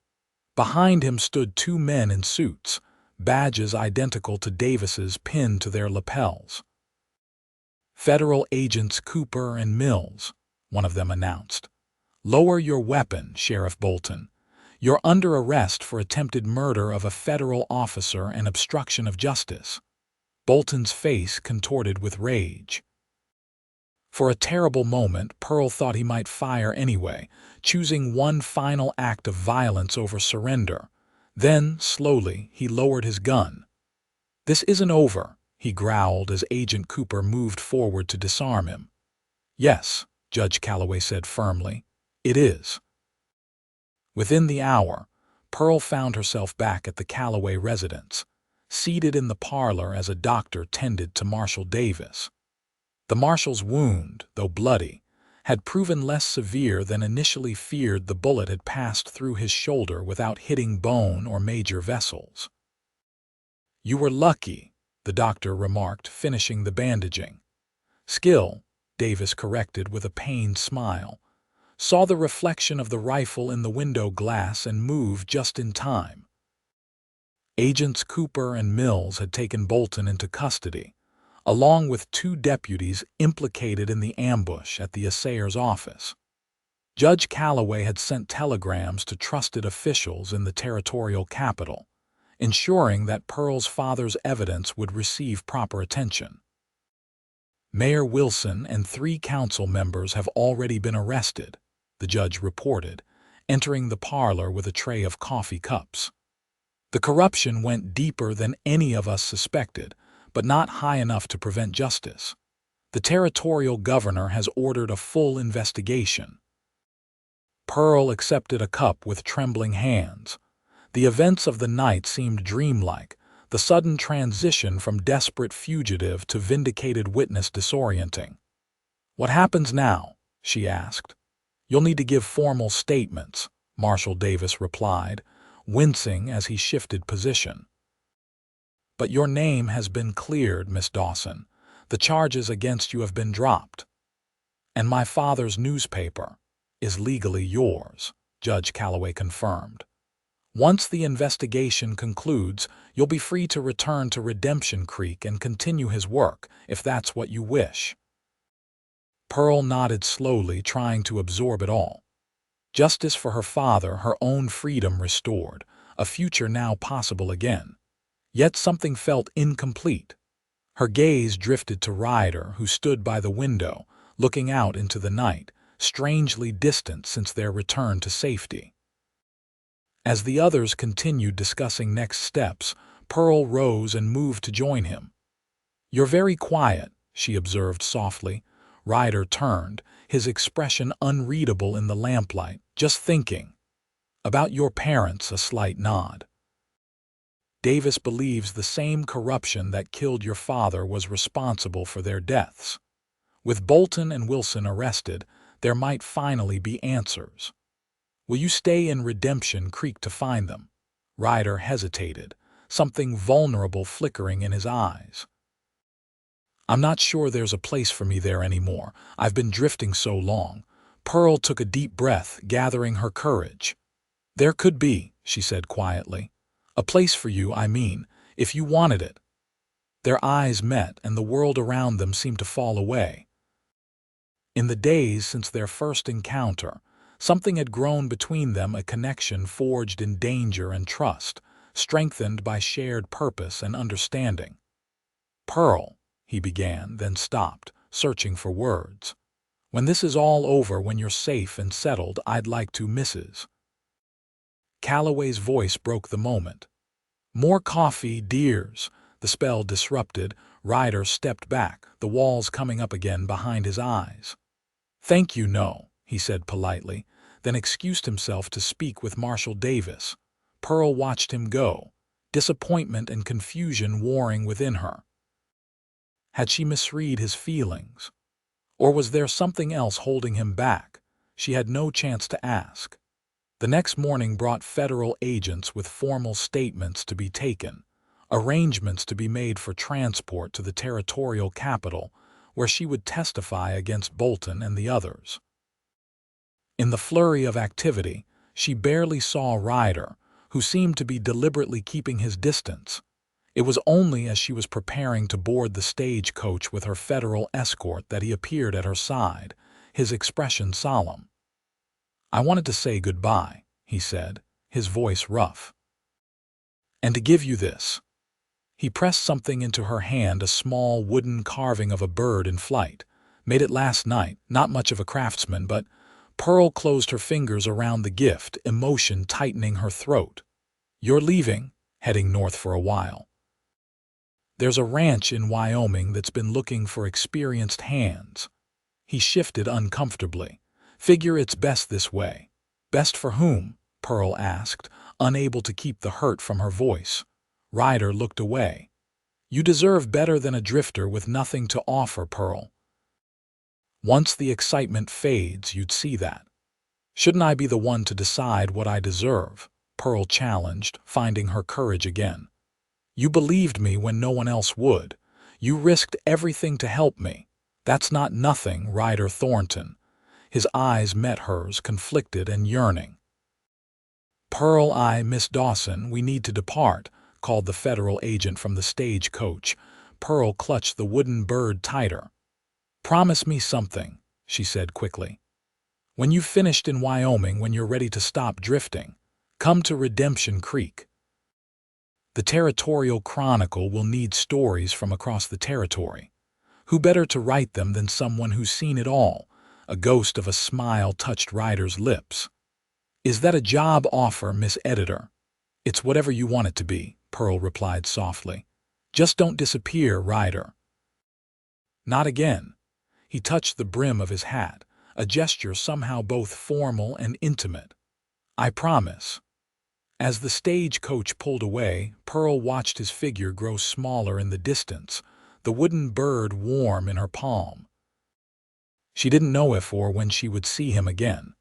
Behind him stood two men in suits, badges identical to Davis's pinned to their lapels. Federal agents Cooper and Mills, one of them announced. Lower your weapon, Sheriff Bolton. You're under arrest for attempted murder of a federal officer and obstruction of justice. Bolton's face contorted with rage. For a terrible moment, Pearl thought he might fire anyway, choosing one final act of violence over surrender. Then, slowly, he lowered his gun. This isn't over, he growled as Agent Cooper moved forward to disarm him. Yes, Judge Calloway said firmly, it is. Within the hour, Pearl found herself back at the Calloway residence, seated in the parlor as a doctor tended to Marshal Davis. The marshal's wound, though bloody, had proven less severe than initially feared. The bullet had passed through his shoulder without hitting bone or major vessels. You were lucky, the doctor remarked, finishing the bandaging. Skill, Davis corrected with a pained smile, saw the reflection of the rifle in the window glass and moved just in time. Agents Cooper and Mills had taken Bolton into custody, along with two deputies implicated in the ambush at the assayer's office. Judge Calloway had sent telegrams to trusted officials in the territorial capital, ensuring that Pearl's father's evidence would receive proper attention. Mayor Wilson and 3 council members have already been arrested, the judge reported, entering the parlor with a tray of coffee cups. The corruption went deeper than any of us suspected, but not high enough to prevent justice. The territorial governor has ordered a full investigation. Pearl accepted a cup with trembling hands. The events of the night seemed dreamlike, the sudden transition from desperate fugitive to vindicated witness disorienting. What happens now? She asked. You'll need to give formal statements, Marshal Davis replied, wincing as he shifted position. But your name has been cleared, Miss Dawson. The charges against you have been dropped. And my father's newspaper is legally yours, Judge Calloway confirmed. Once the investigation concludes, you'll be free to return to Redemption Creek and continue his work, if that's what you wish. Pearl nodded slowly, trying to absorb it all. Justice for her father, her own freedom restored, a future now possible again. Yet something felt incomplete. Her gaze drifted to Ryder, who stood by the window, looking out into the night, strangely distant since their return to safety. As the others continued discussing next steps, Pearl rose and moved to join him. You're very quiet, she observed softly. Ryder turned, his expression unreadable in the lamplight. Just thinking. About your parents, a slight nod. Davis believes the same corruption that killed your father was responsible for their deaths. With Bolton and Wilson arrested, there might finally be answers. Will you stay in Redemption Creek to find them? Ryder hesitated, something vulnerable flickering in his eyes. I'm not sure there's a place for me there anymore. I've been drifting so long. Pearl took a deep breath, gathering her courage. There could be, she said quietly. A place for you, I mean, if you wanted it. Their eyes met, and the world around them seemed to fall away. In the days since their first encounter, something had grown between them, a connection forged in danger and trust, strengthened by shared purpose and understanding. "Pearl," he began, then stopped, searching for words. "When this is all over, when you're safe and settled, I'd like to, Mrs." Calloway's voice broke the moment. "More coffee, dears." The spell disrupted, Ryder stepped back, the walls coming up again behind his eyes. "Thank you, no," he said politely, then excused himself to speak with Marshal Davis. Pearl watched him go, disappointment and confusion warring within her. Had she misread his feelings? Or was there something else holding him back? She had no chance to ask. The next morning brought federal agents with formal statements to be taken, arrangements to be made for transport to the territorial capital, where she would testify against Bolton and the others. In the flurry of activity, she barely saw Ryder, who seemed to be deliberately keeping his distance. It was only as she was preparing to board the stagecoach with her federal escort that he appeared at her side, his expression solemn. "I wanted to say goodbye," he said, his voice rough. "And to give you this." He pressed something into her hand, a small wooden carving of a bird in flight. "Made it last night, not much of a craftsman, but—" Pearl closed her fingers around the gift, emotion tightening her throat. "You're leaving?" "Heading north for a while. There's a ranch in Wyoming that's been looking for experienced hands." He shifted uncomfortably. "Figure it's best this way." "Best for whom?" Pearl asked, unable to keep the hurt from her voice. Ryder looked away. "You deserve better than a drifter with nothing to offer, Pearl. Once the excitement fades, you'd see that." "Shouldn't I be the one to decide what I deserve?" Pearl challenged, finding her courage again. "You believed me when no one else would. You risked everything to help me. That's not nothing, Ryder Thornton." His eyes met hers, conflicted and yearning. "Pearl, Miss Dawson, we need to depart," called the federal agent from the stagecoach. Pearl clutched the wooden bird tighter. "Promise me something," she said quickly. "When you've finished in Wyoming, when you're ready to stop drifting, come to Redemption Creek. The Territorial Chronicle will need stories from across the territory. Who better to write them than someone who's seen it all?" A ghost of a smile touched Ryder's lips. "Is that a job offer, Miss Editor?" "It's whatever you want it to be," Pearl replied softly. "Just don't disappear, Ryder." "Not again." He touched the brim of his hat, a gesture somehow both formal and intimate. "I promise." As the stagecoach pulled away, Pearl watched his figure grow smaller in the distance, the wooden bird warm in her palm. She didn't know if or when she would see him again,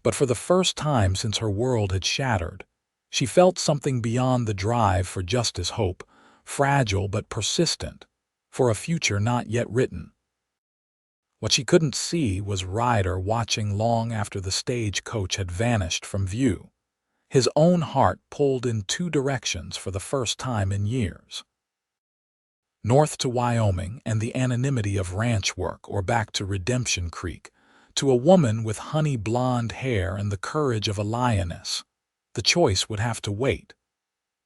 but for the first time since her world had shattered, she felt something beyond the drive for justice, hope, fragile but persistent, for a future not yet written. What she couldn't see was Ryder watching long after the stagecoach had vanished from view. His own heart pulled in two directions for the first time in years. North to Wyoming and the anonymity of ranch work, or back to Redemption Creek, to a woman with honey blonde hair and the courage of a lioness. The choice would have to wait.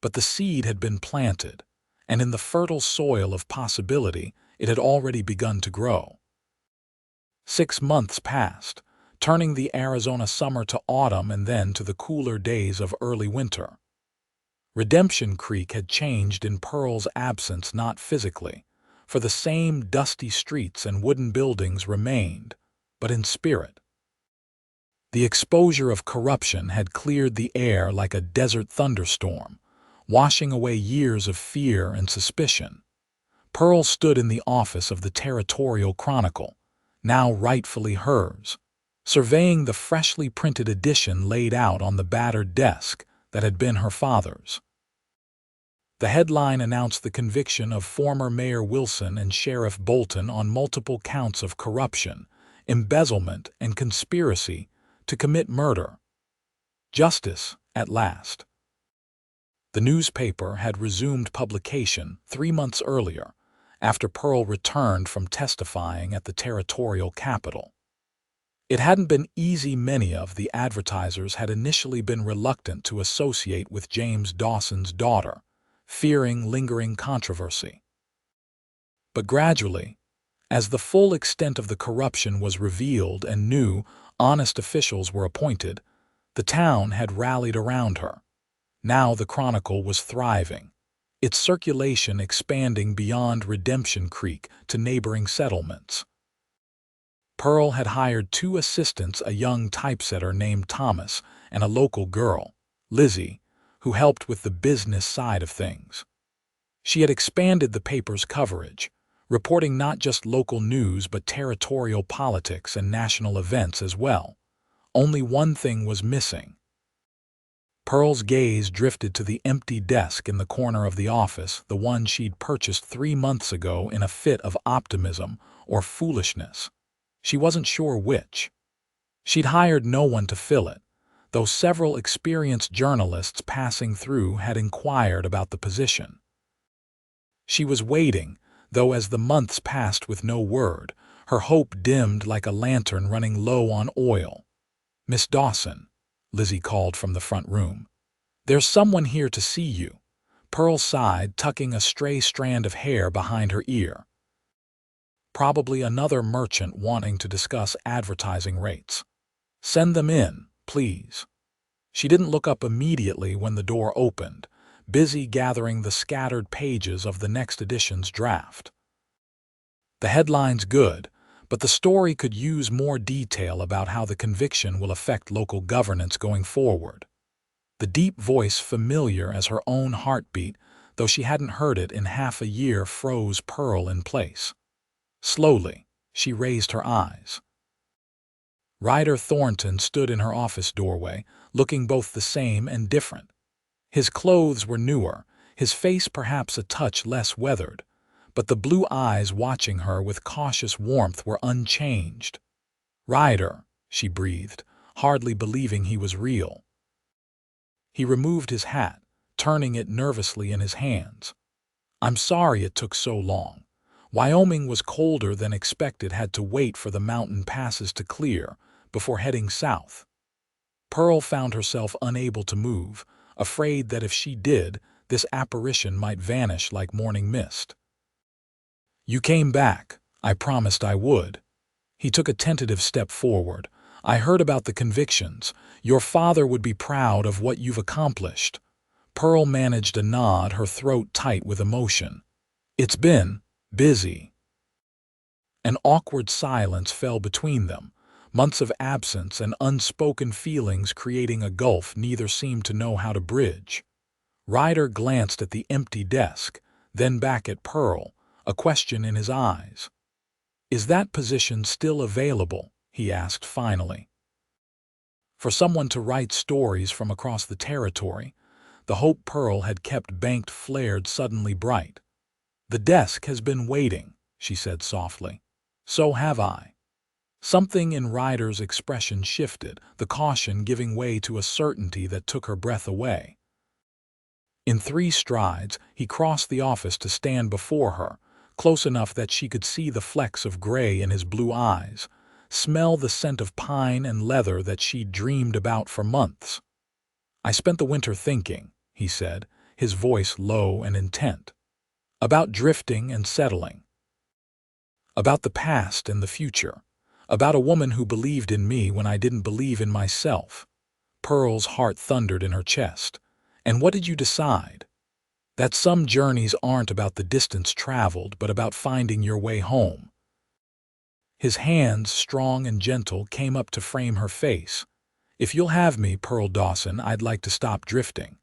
But the seed had been planted, and in the fertile soil of possibility it had already begun to grow. 6 months passed, turning the Arizona summer to autumn and then to the cooler days of early winter. Redemption Creek had changed in Pearl's absence, not physically, for the same dusty streets and wooden buildings remained, but in spirit. The exposure of corruption had cleared the air like a desert thunderstorm, washing away years of fear and suspicion. Pearl stood in the office of the Territorial Chronicle, now rightfully hers, surveying the freshly printed edition laid out on the battered desk that had been her father's. The headline announced the conviction of former Mayor Wilson and Sheriff Bolton on multiple counts of corruption, embezzlement, and conspiracy to commit murder. Justice, at last. The newspaper had resumed publication 3 months earlier, after Pearl returned from testifying at the territorial capital. It hadn't been easy. Many of the advertisers had initially been reluctant to associate with James Dawson's daughter, fearing lingering controversy. But gradually, as the full extent of the corruption was revealed and new, honest officials were appointed, the town had rallied around her. Now the Chronicle was thriving, its circulation expanding beyond Redemption Creek to neighboring settlements. Pearl had hired 2 assistants, a young typesetter named Thomas and a local girl, Lizzie, who helped with the business side of things. She had expanded the paper's coverage, reporting not just local news but territorial politics and national events as well. Only one thing was missing. Pearl's gaze drifted to the empty desk in the corner of the office, the one she'd purchased 3 months ago in a fit of optimism or foolishness. She wasn't sure which. She'd hired no one to fill it, though several experienced journalists passing through had inquired about the position. She was waiting, though as the months passed with no word, her hope dimmed like a lantern running low on oil. "Miss Dawson," Lizzie called from the front room. "There's someone here to see you." Pearl sighed, tucking a stray strand of hair behind her ear. Probably another merchant wanting to discuss advertising rates. "Send them in, please." She didn't look up immediately when the door opened, busy gathering the scattered pages of the next edition's draft. The headline's good, but the story could use more detail about how the conviction will affect local governance going forward. The deep voice, familiar as her own heartbeat, though she hadn't heard it in half a year, froze Pearl in place. Slowly, she raised her eyes. Ryder Thornton stood in her office doorway, looking both the same and different. His clothes were newer, his face perhaps a touch less weathered, but the blue eyes watching her with cautious warmth were unchanged. "Ryder," she breathed, hardly believing he was real. He removed his hat, turning it nervously in his hands. "I'm sorry it took so long. Wyoming was colder than expected, had to wait for the mountain passes to clear before heading south." Pearl found herself unable to move, afraid that if she did, this apparition might vanish like morning mist. "You came back. I promised I would." He took a tentative step forward. "I heard about the convictions. Your father would be proud of what you've accomplished." Pearl managed a nod, her throat tight with emotion. "It's been busy." An awkward silence fell between them, months of absence and unspoken feelings creating a gulf neither seemed to know how to bridge. Ryder glanced at the empty desk, then back at Pearl, a question in his eyes. "Is that position still available?" he asked finally. For someone to write stories from across the territory, the hope Pearl had kept banked flared suddenly bright. "The desk has been waiting," she said softly. "So have I." Something in Ryder's expression shifted, the caution giving way to a certainty that took her breath away. In 3 strides, he crossed the office to stand before her, close enough that she could see the flecks of gray in his blue eyes, smell the scent of pine and leather that she'd dreamed about for months. "I spent the winter thinking," he said, his voice low and intent. "About drifting and settling. About the past and the future. About a woman who believed in me when I didn't believe in myself." Pearl's heart thundered in her chest. "And what did you decide?" "That some journeys aren't about the distance traveled, but about finding your way home." His hands, strong and gentle, came up to frame her face. "If you'll have me, Pearl Dawson, I'd like to stop drifting."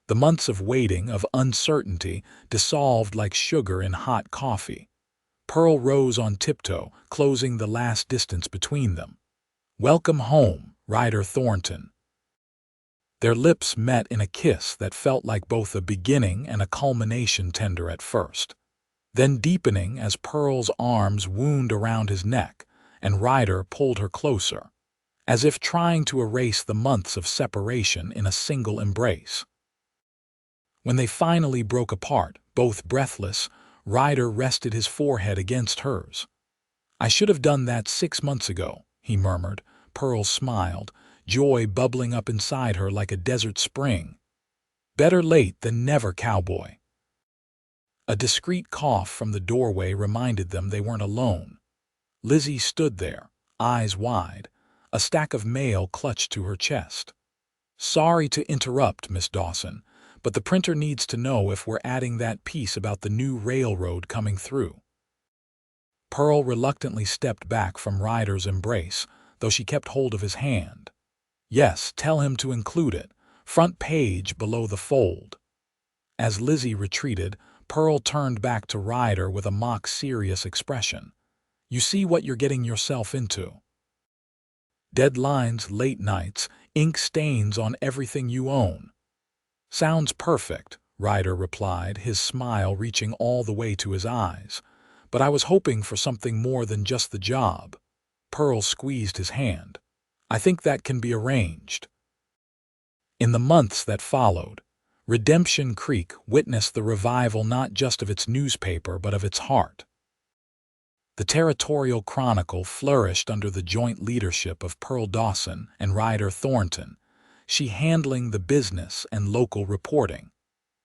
The months of waiting, of uncertainty, dissolved like sugar in hot coffee. Pearl rose on tiptoe, closing the last distance between them. "Welcome home, Ryder Thornton." Their lips met in a kiss that felt like both a beginning and a culmination, tender at first, then deepening as Pearl's arms wound around his neck and Ryder pulled her closer, as if trying to erase the months of separation in a single embrace. When they finally broke apart, both breathless, Ryder rested his forehead against hers. "I should have done that 6 months ago," he murmured, Pearl smiled, joy bubbling up inside her like a desert spring. Better late than never, Cowboy. A discreet cough from the doorway reminded them they weren't alone. Lizzie stood there, eyes wide, a stack of mail clutched to her chest. "Sorry to interrupt, Miss Dawson, but the printer needs to know if we're adding that piece about the new railroad coming through." Pearl reluctantly stepped back from Ryder's embrace, though she kept hold of his hand. "Yes, tell him to include it, front page below the fold." As Lizzie retreated, Pearl turned back to Ryder with a mock-serious expression. "You see what you're getting yourself into. Deadlines, late nights, ink stains on everything you own." "Sounds perfect," Ryder replied, his smile reaching all the way to his eyes. "But I was hoping for something more than just the job." Pearl squeezed his hand. "I think that can be arranged." In the months that followed, Redemption Creek witnessed the revival not just of its newspaper but of its heart. The Territorial Chronicle flourished under the joint leadership of Pearl Dawson and Ryder Thornton, she handling the business and local reporting,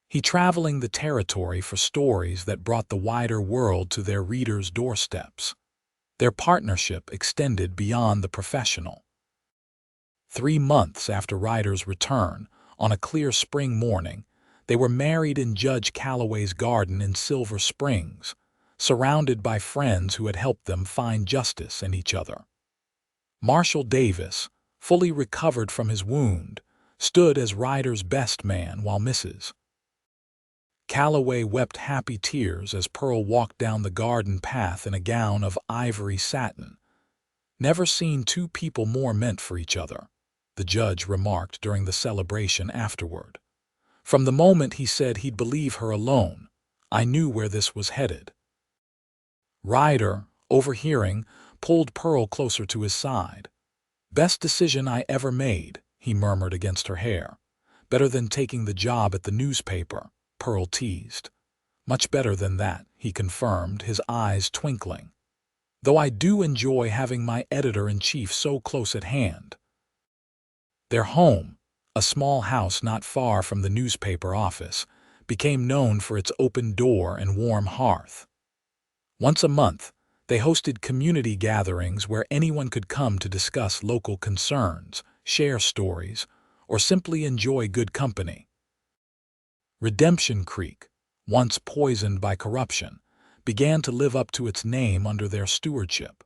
he traveling the territory for stories that brought the wider world to their readers' doorsteps. Their partnership extended beyond the professional. 3 months after Ryder's return, on a clear spring morning, they were married in Judge Calloway's garden in Silver Springs, surrounded by friends who had helped them find justice in each other. Marshall Davis, fully recovered from his wound, stood as Ryder's best man while Mrs. Calloway wept happy tears as Pearl walked down the garden path in a gown of ivory satin. "Never seen two people more meant for each other," the judge remarked during the celebration afterward. "From the moment he said he'd believe her alone, I knew where this was headed." Ryder, overhearing, pulled Pearl closer to his side. "Best decision I ever made," he murmured against her hair. "Better than taking the job at the newspaper," Pearl teased. "Much better than that," he confirmed, his eyes twinkling. "Though I do enjoy having my editor-in-chief so close at hand." Their home, a small house not far from the newspaper office, became known for its open door and warm hearth. Once a month, they hosted community gatherings where anyone could come to discuss local concerns, share stories, or simply enjoy good company. Redemption Creek, once poisoned by corruption, began to live up to its name under their stewardship.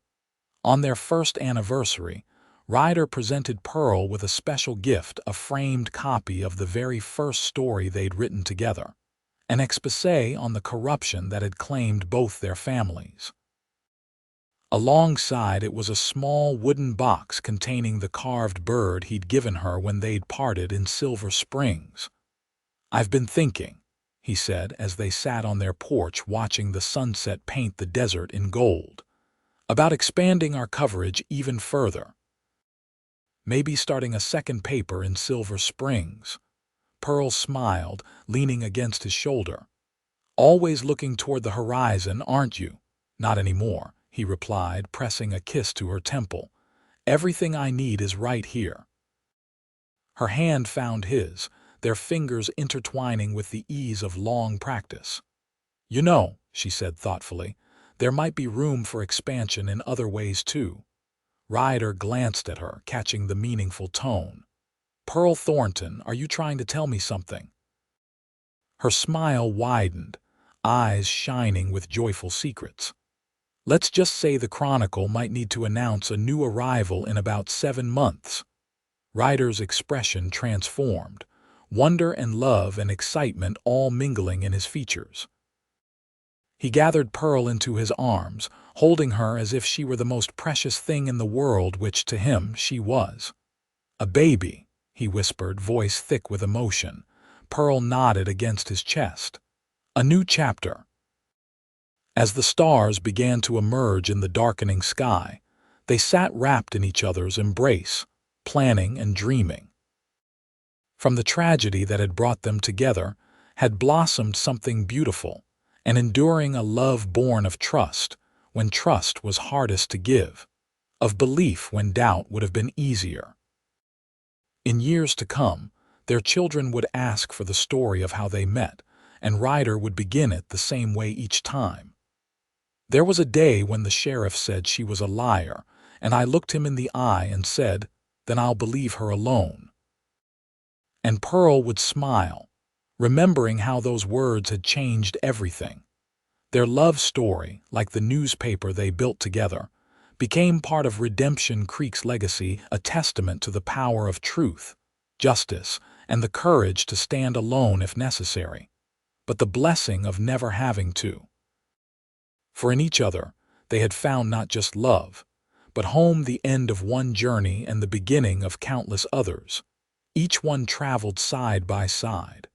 On their first anniversary, Ryder presented Pearl with a special gift, a framed copy of the very first story they'd written together, an exposé on the corruption that had claimed both their families. Alongside it was a small wooden box containing the carved bird he'd given her when they'd parted in Silver Springs. "I've been thinking," he said as they sat on their porch watching the sunset paint the desert in gold, "about expanding our coverage even further. Maybe starting a second paper in Silver Springs." Pearl smiled, leaning against his shoulder. "Always looking toward the horizon, aren't you?" "Not anymore," he replied, pressing a kiss to her temple. "Everything I need is right here." Her hand found his, their fingers intertwining with the ease of long practice. "You know," she said thoughtfully, "there might be room for expansion in other ways too." Ryder glanced at her, catching the meaningful tone. "Pearl Thornton, are you trying to tell me something?" Her smile widened, eyes shining with joyful secrets. "Let's just say the Chronicle might need to announce a new arrival in about 7 months. Ryder's expression transformed, wonder and love and excitement all mingling in his features. He gathered Pearl into his arms, holding her as if she were the most precious thing in the world, which to him she was. "A baby," he whispered, voice thick with emotion. Pearl nodded against his chest. "A new chapter." As the stars began to emerge in the darkening sky, they sat wrapped in each other's embrace, planning and dreaming. From the tragedy that had brought them together had blossomed something beautiful, and enduring, a love born of trust, when trust was hardest to give. of belief when doubt would have been easier. In years to come, their children would ask for the story of how they met, and Ryder would begin it the same way each time. There was a day when the sheriff said she was a liar, and I looked him in the eye and said, "Then I'll believe her alone." And Pearl would smile, remembering how those words had changed everything. Their love story, like the newspaper they built together, became part of Redemption Creek's legacy, a testament to the power of truth, justice, and the courage to stand alone if necessary, but the blessing of never having to. For in each other, they had found not just love, but home, the end of one journey and the beginning of countless others. Each one traveled side by side,